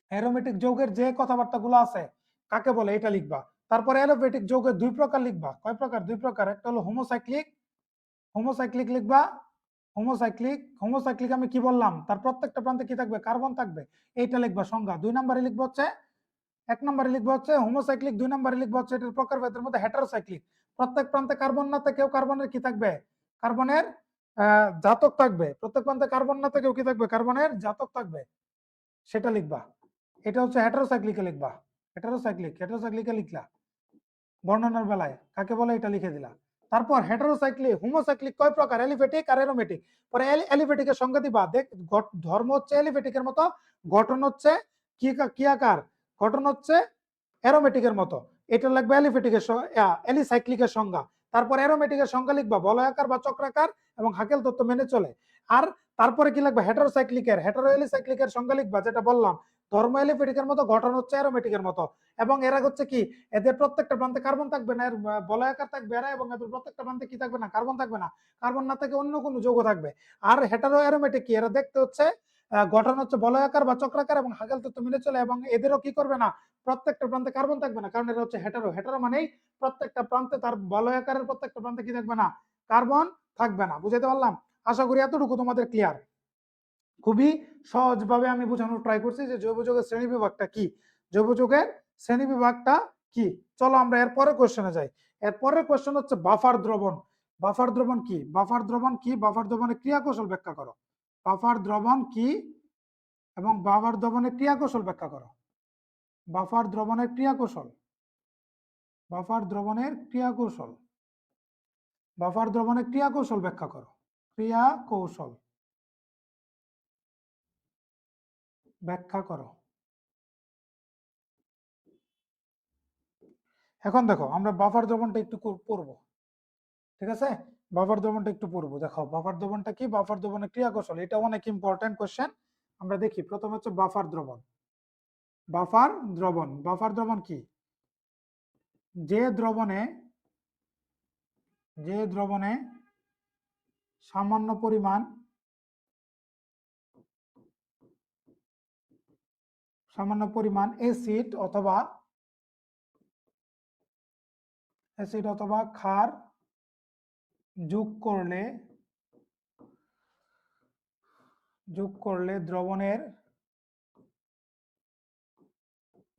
অ্যারোমেটিক যৌগের যে কথাবার্তাগুলো আছে কাকে বলে এটা লিখবা। তারপরে অ্যারোমেটিক যৌগের দুই প্রকার লিখবা। কয় প্রকার? দুই প্রকার। একটা হলো হোমোসাইক্লিক। হোমোসাইক্লিক লিখবা। হোমোসাইক্লিক। হোমোসাইক্লিক আমি কি বললাম? তার প্রত্যেকটা প্রান্তে কি থাকবে? কার্বন থাকবে। এইটা লিখবা সংজ্ঞা। দুই নম্বরে লিখবো হচ্ছে, এক নম্বরে লিখবো হচ্ছে হোমোসাইক্লিক, দুই নম্বরে লিখবো হচ্ছে এটার প্রকারভেদের মধ্যে হেটারোসাইক্লিক। প্রত্যেক প্রান্তে কার্বন না থেকেও কার্বনের কি থাকবে? কার্বনের জাতক থাকবে। প্রত্যেক প্রান্তে কার্বন না থেকেও কি থাকবে? কার্বনের জাতক থাকবে। সেটা লিখবা। এটা হচ্ছে হেটারোসাইক্লিকে লিখবা। হেটারোসাইক্লিক। হেটারোসাইক্লিকে লিখলা বর্ণনার বেলায় কাকে বলে এটা লিখে দিলা। তারপর হেটারোসাইক্লিক, হোমোসাইক্লিক কয় প্রকার? অ্যালিফেটিক আর অ্যারোমেটিক। পরে অ্যালিফেটিকের সংজ্ঞা দিবা। দেখ, ধর্ম হচ্ছে অ্যালিফেটিকের মতো, গঠন হচ্ছে কি আকার? গঠন হচ্ছে অ্যারোমেটিকের মতো। এটা লাগবে অ্যালিফেটিকের অ্যালিসাইক্লিকের সংজ্ঞা। তারপর অ্যারোমেটিকের সংজ্ঞা লিখবা বলয়াকার বা চক্রাকার এবং হাকেল তত্ত্ব মেনে চলে। আর তারপরে কি লাগবে? হেটারোসাইক্লিকের, হেটারো অ্যালিসাইক্লিকের সংজ্ঞা লিখবা, যেটা বললাম ধর্ম অ্যালিফেটিকের মতো, গঠন হচ্ছে অ্যারোমেটিকের মতো। এবং এরা হচ্ছে কি? এদের প্রত্যেকটা প্রান্তে কার্বন থাকবে না, এর বলয়াকার থাকবে এরা, এবং এদের প্রত্যেকটা প্রান্তে কি থাকবে না? কার্বন থাকবে না। কার্বন না থেকে অন্য কোনো যৌগ থাকবে। আর হেটারো অ্যারোমেটিক কি? এরা দেখতে হচ্ছে গঠন হচ্ছে বলয়াকার বা চক্রাকার এবং হাকেল তত্ত্ব মেনে চলে, এবং এদেরও কি করবে না? প্রত্যেকটা প্রান্তে কার্বন থাকবে না, কারণ এটা হচ্ছে হেটারো। হেটারো মানেই প্রত্যেকটা প্রান্তে, তার বলয়াকারের প্রত্যেকটা প্রান্তে কি থাকবে না? কার্বন থাকবে না। বুঝাতে পারলাম? আশা করি এতটুকু তোমাদের ক্লিয়ার। খুবই সহজভাবে আমি বোঝানোর ট্রাই করছি যে জৈব যৌগের শ্রেণী বিভাগটা কি, জৈব যৌগের শ্রেণী বিভাগটা কি। চলো আমরা এর পরের কোশ্চেনে যাই। এর পরের কোশ্চেন হচ্ছে বাফার দ্রবণ। বাফার দ্রবণ কি? বাফার দ্রবণ কি? বাফার দ্রবণের ক্রিয়া কৌশল ব্যাখ্যা করো। বাফার দ্রবণ কি এবং বাফার দ্রবণের ক্রিয়া কৌশল ব্যাখ্যা করো। বাফার দ্রবণের ক্রিয়া কৌশল। বাফার দ্রবণের ক্রিয়া কৌশল। বাফার দ্রবণের ক্রিয়া কৌশল ব্যাখ্যা করো। ক্রিয়া কৌশল ব্যাখ্যা করো। এখন দেখো আমরা বাফার দ্রবণটা একটু পড়বো, ঠিক আছে? বাফার দ্রবণটা একটু পড়বো। দেখো বাফার দ্রবণটা কি, বাফার দ্রবণের ক্রিয়া কৌশল, এটা অনেক ইম্পর্টেন্ট কোশ্চেন। আমরা দেখি প্রথমে হচ্ছে বাফার দ্রবণ। বাফার দ্রবণ, বাফার দ্রবণ কি? যে দ্রবণে, যে দ্রবণে সামান্য পরিমাণ, সামান্য পরিমাণ অ্যাসিড অথবা ক্ষার যোগ করলে দ্রবণের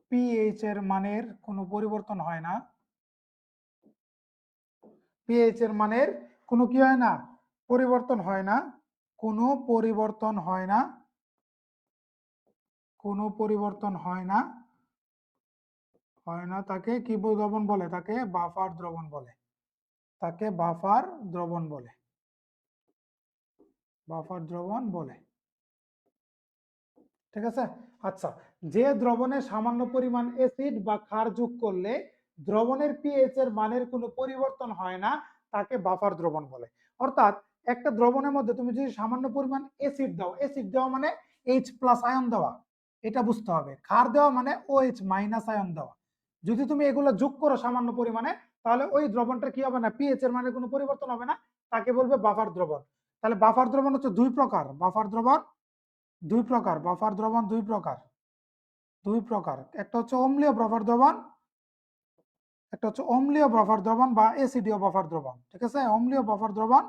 পিএইচ এর মানের কোনো পরিবর্তন হয় না। পিএইচ এর মানের কোনো কি হয় না? পরিবর্তন হয় না। কোনো পরিবর্তন হয় না। কোনো পরিবর্তন হয় না। তাকে কি দ্রবণ বলে? তাকে বাফার দ্রবণ বলে। তাকে বাফার দ্রবণ বলে। বাফার দ্রবণ বলে। ঠিক আছে? আচ্ছা, যে দ্রবণে সামান্য পরিমাণ অ্যাসিড বা ক্ষার যোগ করলে দ্রবণের পিএইচ এর মানের কোনো পরিবর্তন হয় না, তাকে বাফার দ্রবণ বলে। অর্থাৎ একটা দ্রবণের মধ্যে তুমি যদি সামান্য পরিমাণ অ্যাসিড দাও, অ্যাসিড দেওয়া মানে H+ আয়ন দেওয়া, এটা বুঝতে হবে। ক্ষার দেওয়া মানে OH- আয়ন দেওয়া। যদি তুমি এগুলো যোগ করো সামান্য পরিমাণে, তাহলে ওই দ্রবণটা কি হবে না? পিএইচ এর মানে কোনো পরিবর্তন হবে না, তাকে বলবে বাফার দ্রবণ। তাহলে বাফার দ্রবণ হচ্ছে দুই প্রকার। বাফার দ্রবণ দুই প্রকার। বাফার দ্রবণ দুই প্রকার। দুই প্রকার। একটা হচ্ছে অম্লীয় বাফার দ্রবণ, একটা হচ্ছে অম্লীয় বাফার দ্রবণ বা অ্যাসিডীয় বাফার দ্রবণ। ঠিক আছে? অম্লীয় বাফার দ্রবণ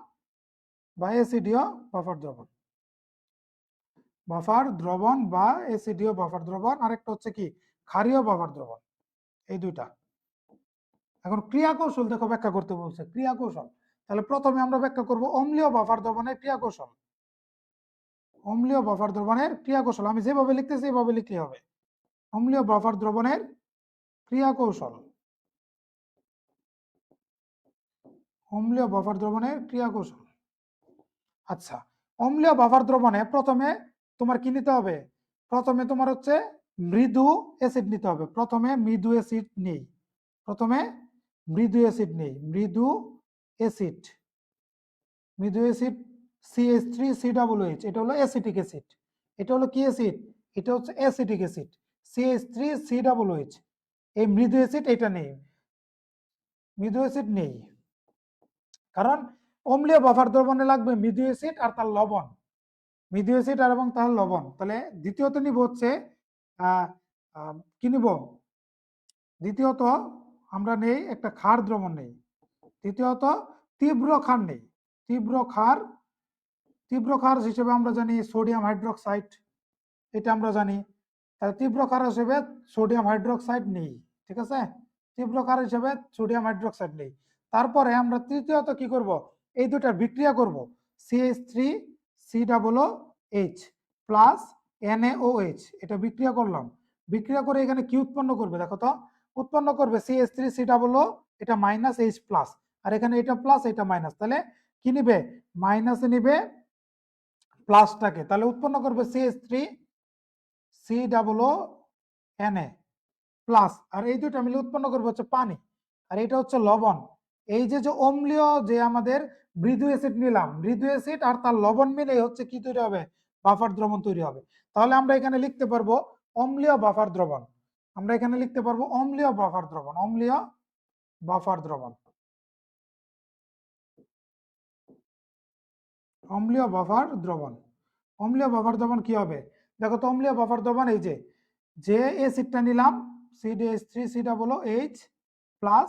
বা অ্যাসিডীয় বাফার দ্রবণ। বাফার দ্রবণ বা অ্যাসিডীয় বাফার দ্রবণ। আরেকটা হচ্ছে কি? ক্ষারীয় বাফার দ্রবণ। এই দুইটা। এখন ক্রিয়া কৌশল দেখো ব্যাখ্যা করতে বলছে, ক্রিয়া কৌশল। তাহলে প্রথমে আমরা ব্যাখ্যা করব অম্লীয় বাফার দ্রবণের ক্রিয়া কৌশল। অম্লীয় বাফার দ্রবণের ক্রিয়া কৌশল আমি যেভাবে লিখতেছি এইভাবে লিখলে হবে। অম্লীয় বাফার দ্রবণের ক্রিয়া কৌশল। অম্লীয় বাফার দ্রবণের ক্রিয়া কৌশল। আচ্ছা, অম্লীয় বাফার দ্রবণে প্রথমে তোমার কি নিতে হবে? প্রথমে তোমার হচ্ছে মৃদু অ্যাসিড নিতে হবে। প্রথমে মৃদু অ্যাসিড নেই, প্রথমে মৃদু অ্যাসিড নেই, মৃদু অ্যাসিড, মৃদু অ্যাসিড CH3COOH, এটা হলো অ্যাসিটিক অ্যাসিড। এটা হলো কি অ্যাসিড? এটা হচ্ছে অ্যাসিটিক অ্যাসিড, CH3COOH। এই মৃদু অ্যাসিড এটা নেই, মৃদু অ্যাসিড নেই, কারণ অম্লীয় বাফার দ্রবণে লাগবে মৃদু অ্যাসিড আর তার লবণ, মৃদু অ্যাসিড আর এবং তার লবণ। তাহলে দ্বিতীয়ত নিব হচ্ছে কি নিব? দ্বিতীয়ত আমরা নেই একটা ক্ষার দ্রবণ নেই, তৃতীয়ত তীব্র ক্ষার নেই, তীব্র ক্ষার, তীব্র ক্ষার হিসেবে আমরা জানি সোডিয়াম হাইড্রোক্সাইড, এটা আমরা জানি। তাহলে তীব্র ক্ষার হিসেবে সোডিয়াম হাইড্রোক্সাইড নেই, ঠিক আছে? তীব্র ক্ষার হিসেবে সোডিয়াম হাইড্রোক্সাইড নেই। তারপরে আমরা তৃতীয়ত কি করব? এই দুটার বিক্রিয়া করব, CH3COOH প্লাস NaOH, এটা বিক্রিয়া করলাম। বিক্রিয়া করে এখানে কি উৎপন্ন করবে দেখো তো? উৎপন্ন করবে CH3COO, এটা মাইনাস H প্লাস, আর এখানে এটা প্লাস এটা মাইনাস, তাহলে কি নিবে? মাইনাসে নিবে প্লাসটাকে, তাহলে উৎপন্ন করবে CH3COONA প্লাস, আর এই দুটো মিলে উৎপন্ন করবে হচ্ছে পানি, আর এটা হচ্ছে লবণ। এই যে যে অম্লীয় যে আমাদের মৃদু অ্যাসিড নিলাম, মৃদু অ্যাসিড আর তার লবণ মিলে হচ্ছে কি তৈরি হবে? বাফার দ্রবণ তৈরি হবে। তাহলে আমরা এখানে লিখতে পারবো অম্লীয় বাফার দ্রবণ, আমরা এখানে লিখতে পারবো অম্লীয় বাফার দ্রবণ, অম্লীয় বাফার দ্রবণ, অম্লীয় বাফার দ্রবণ। অম্লীয় বাফার দ্রবণ কি হবে দেখো তো? অম্লীয় বাফার দ্রবণ এই যে যে অ্যাসিডটা নিলাম CH3COOH প্লাস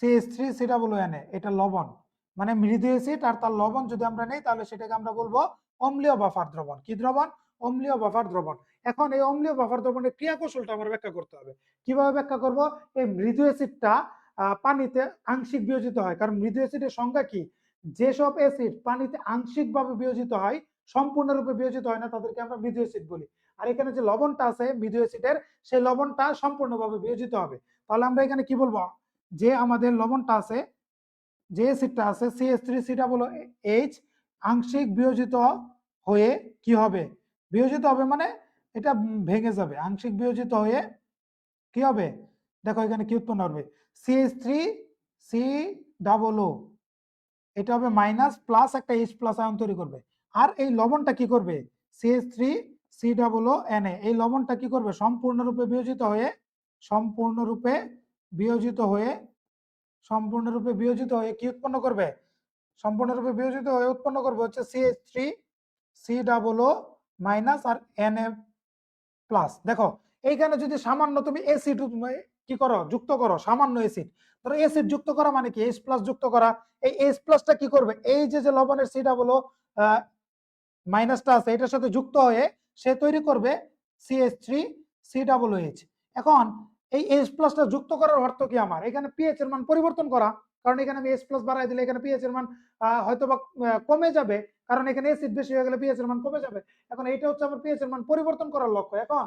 CH3COONA, এটা লবণ, মানে মৃদু অ্যাসিড আর তার লবণ যদি আমরা নেই তাহলে সেটাকে আমরা বলবো অম্লীয় বাফার দ্রবণ। কি দ্রবণ? অম্লীয় বাফার দ্রবণ। এখন এই অম্লীয় বাফার দ্রবণের ক্রিয়া কৌশলটা আমরা ব্যাখ্যা করতে হবে। কিভাবে ব্যাখ্যা করব? এই মৃদু অ্যাসিডটা পানিতে আংশিক বিয়োজিত হয়, কারণ মৃদু অ্যাসিডের সংজ্ঞা কি? যেসব অ্যাসিড পানিতে আংশিকভাবে বিয়োজিত হয়, সম্পূর্ণরূপে বিয়োজিত হয় না, তাদেরকে আমরা মৃদু অ্যাসিড বলি। আর এখানে যে লবণটা আছে মৃদু অ্যাসিডের, সেই লবণটা সম্পূর্ণভাবে বিয়োজিত হবে। তাহলে আমরা এখানে কি বলবো? যে আমাদের লবণটা আছে, যে অ্যাসিডটা আছে CH3COOH আংশিক বিয়োজিত হয়ে কি হবে? বিয়োজিত হবে মানে এটা ভেঙে যাবে, আংশিক বিয়োজিত হয়ে কি হবে? দেখো এখানে কি উৎপন্ন হবে? CH3COO, এটা হবে মাইনাস প্লাস একটা H প্লাস আয়ন তৈরি করবে। আর এই লবণটা কি করবে? CH3COONA, এই লবণটা কি করবে? সম্পূর্ণরূপে বিয়োজিত হয়ে, সম্পূর্ণরূপে বিয়োজিত হয়ে, সম্পূর্ণরূপে বিয়োজিত হয়ে কি উৎপন্ন করবে? সম্পূর্ণরূপে বিয়োজিত হয়ে উৎপন্ন করবে হচ্ছে CH3COO মাইনাস আর Na প্লাস। দেখো এইখানে যদি সামান্য তুমি অ্যাসিড কি করো? যুক্ত করো, সামান্য অ্যাসিড। ধরো অ্যাসিড যুক্ত করা মানে কি? H প্লাস যুক্ত করা। এই H প্লাসটা কি করবে? এই যে যে লবণের COO মাইনাসটা আছে এটার সাথে যুক্ত হয়ে সে তৈরি করবে CH3COOH। এখন এই H প্লাসটা যুক্ত করার অর্থ কি আমার? এখানে pH এর মান পরিবর্তন করা, কারণ এখানে আমি H প্লাস বাড়াই দিলে এখানে pH এর মান হয়তো বা কমে যাবে, কারণ এখানে অ্যাসিড বেশি হয়ে গেলে pH এর মান কমে যাবে। এখন এইটা হচ্ছে আমার pH এর মান পরিবর্তন করার লক্ষ্য। এখন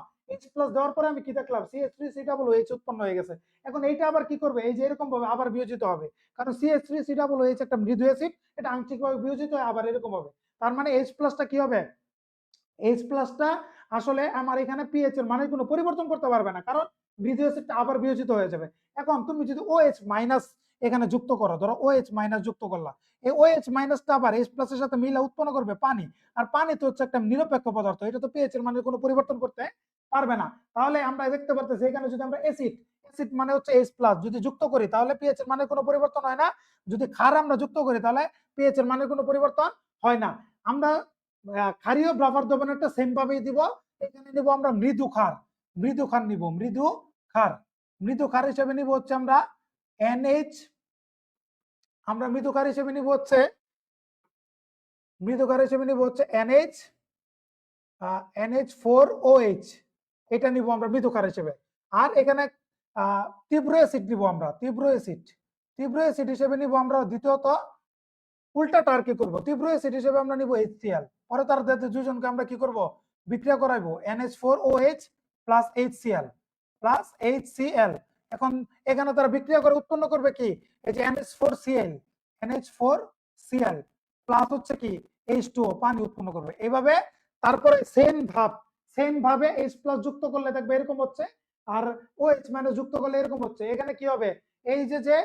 H প্লাস দেওয়ার পরে আমি কি দেখলাম? CH3COOH উৎপন্ন হয়ে গেছে। এখন এইটা আবার কি করবে? এই যে এরকম ভাবে আবার বিয়োজিত হবে, কারণ CH3COOH একটা মৃদু অ্যাসিড, এটা আংশিকভাবে বিয়োজিত হয় আবার এরকম হবে। তার মানে H প্লাসটা কি হবে? H প্লাসটা আসলে আমার এখানে pH এর মানের কোনো পরিবর্তন করতে পারবে না, কারণ মৃদু অ্যাসিডটা আবার বিয়োজিত হয়ে যাবে। এখন তুমি যদি OH মাইনাস এখানে যুক্ত করো, ধরো OH মাইনাস যুক্ত করলা, এই OH মাইনাসটা আবার H প্লাসের সাথে মিলে উৎপন্ন করবে পানি, আর পানি তো হচ্ছে একটা নিরপেক্ষ পদার্থ, এটা তো pH এর মানের কোনো পরিবর্তন করতে পারবে না। তাহলে আমরা দেখতে পারতেছি এখানে যদি আমরা অ্যাসিড, অ্যাসিড মানে হচ্ছে H প্লাস যদি যুক্ত করি তাহলে pH এর মানের কোনো পরিবর্তন হয় না, যদি ক্ষার আমরা যুক্ত করি তাহলে pH এর মানের কোনো পরিবর্তন হয় না। আমরা ক্ষারীয় বাফার দ্রবণেরটা সেম ভাবেই দিব। এখানে নিব আমরা মৃদু ক্ষার, মৃদু ক্ষার নিব, মৃদু ক্ষার। মৃদু ক্ষার হিসেবে নিব হচ্ছে আমরা NH, আমরা মৃদু ক্ষার হিসেবে নিব হচ্ছে, মৃদু ক্ষার হিসেবে নিব হচ্ছে NH4OH, এটা নিব আমরা মৃদু ক্ষার হিসেবে। আর এখানে তীব্র অ্যাসিড নিব আমরা, তীব্র অ্যাসিড, তীব্র অ্যাসিড হিসেবে নিব আমরা দ্বিতীয়ত উল্টাটা আর কি করব? তীব্র অ্যাসিড হিসেবে আমরা নিব HCl, পরে তার দুজনকে আমরা কি করব? বিক্রিয়া করাইবো, NH4OH প্লাস HCl। এখন এখানে তারা বিক্রিয়া করে উৎপন্ন করবে কি? এই যে NH4Cl প্লাস হচ্ছে কি H2O, পানি উৎপন্ন করবে। এইভাবে তারপরে সেম ধাপ, সেম ভাবে H প্লাস যুক্ত করলে দেখবে এরকম হচ্ছে, আর OH মাইনাস যুক্ত করলে এরকম হচ্ছে। এখানে কি হবে, এই যে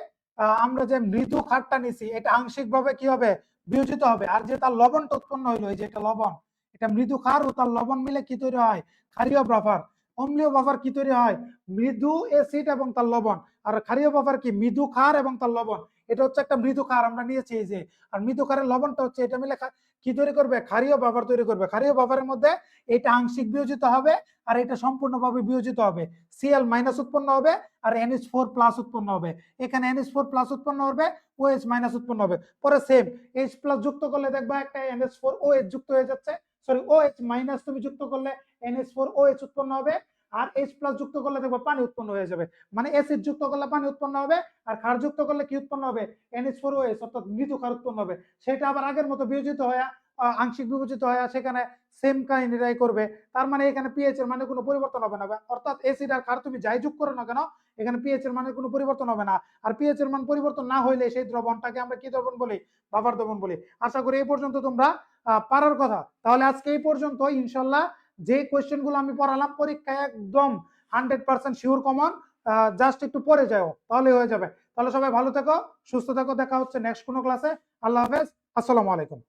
আমরা যে মৃদু ক্ষারটা নিছি এটা আংশিকভাবে কি হবে, বিয়োজিত হবে। আর যে তার লবণটা উৎপন্ন হইলো, এই যে এটা লবণ, এটা মৃদু ক্ষার ও তার লবণ মিলে কি তৈরি হয়, ক্ষারীয় বাফার। অম্লীয় বাফার কি তৈরি হয়, মৃদু অ্যাসিড এবং তার লবণ। আর ক্ষারীয় বাফার কি, মৃদু ক্ষার এবং তার লবণ। এটা হচ্ছে একটা মৃদু ক্ষার আমরা নিয়েছি এই যে, আর মৃদু ক্ষারের লবণটা হচ্ছে, এটা মিলে কি তৈরি করবে, ক্ষারীয় বাফার তৈরি করবে। ক্ষারীয় বাফারের মধ্যে এটা আংশিক বিয়োজিত হবে আর এটা সম্পূর্ণভাবে বিয়োজিত হবে। Cl মাইনাস উৎপন্ন হবে আর NH4 প্লাস উৎপন্ন হবে। এখানে NH4 প্লাস উৎপন্ন হবে, OH মাইনাস উৎপন্ন হবে। পরে সেম H প্লাস যুক্ত করলে দেখবা একটা NH4 OH যুক্ত হয়ে যাচ্ছে, সরি OH মাইনাস তুমি যুক্ত করলে NH4 OH উৎপন্ন হবে। আর H প্লাস যুক্ত করলে দেখবা পানি উৎপন্ন হয়ে যাবে, মানে অ্যাসিড যুক্ত করলে পানি উৎপন্ন হবে, আর ক্ষার যুক্ত করলে কি উৎপন্ন হবে, NH4 OH অর্থাৎ মৃদু ক্ষার উৎপন্ন হবে। সেটা আবার আগের মতো বিয়োজিত হয়ে আংশিক বিবেচিত হয়, সেখানে সেম কাহিনীটাই করবে। তার মানে এখানে পিএইচ এর মানে কোনো পরিবর্তন হবে না, অর্থাৎ অ্যাসিড আর ক্ষার তুমি যাই যোগ করো না কেন, এখানে পিএইচ এর মানে কোনো পরিবর্তন হবে না। আর পিএইচ এর মান পরিবর্তন না হইলে সেই দ্রবণটাকে আমরা কি দ্রবণ বলি, বাফার দ্রবণ বলি। আশা করি এই পর্যন্ত তোমরা পারার কথা। তাহলে আজকে এই পর্যন্ত, ইনশাল্লাহ যে কোয়েশ্চেন গুলো আমি পড়ালাম পরীক্ষায় একদম 100% শিওর কমন, জাস্ট একটু পড়ে যাও তাহলে হয়ে যাবে। তাহলে সবাই ভালো থেকো, সুস্থ থেকো, দেখা হচ্ছে নেক্সট কোনো ক্লাসে। আল্লাহ হাফেজ, আসসালামু আলাইকুম।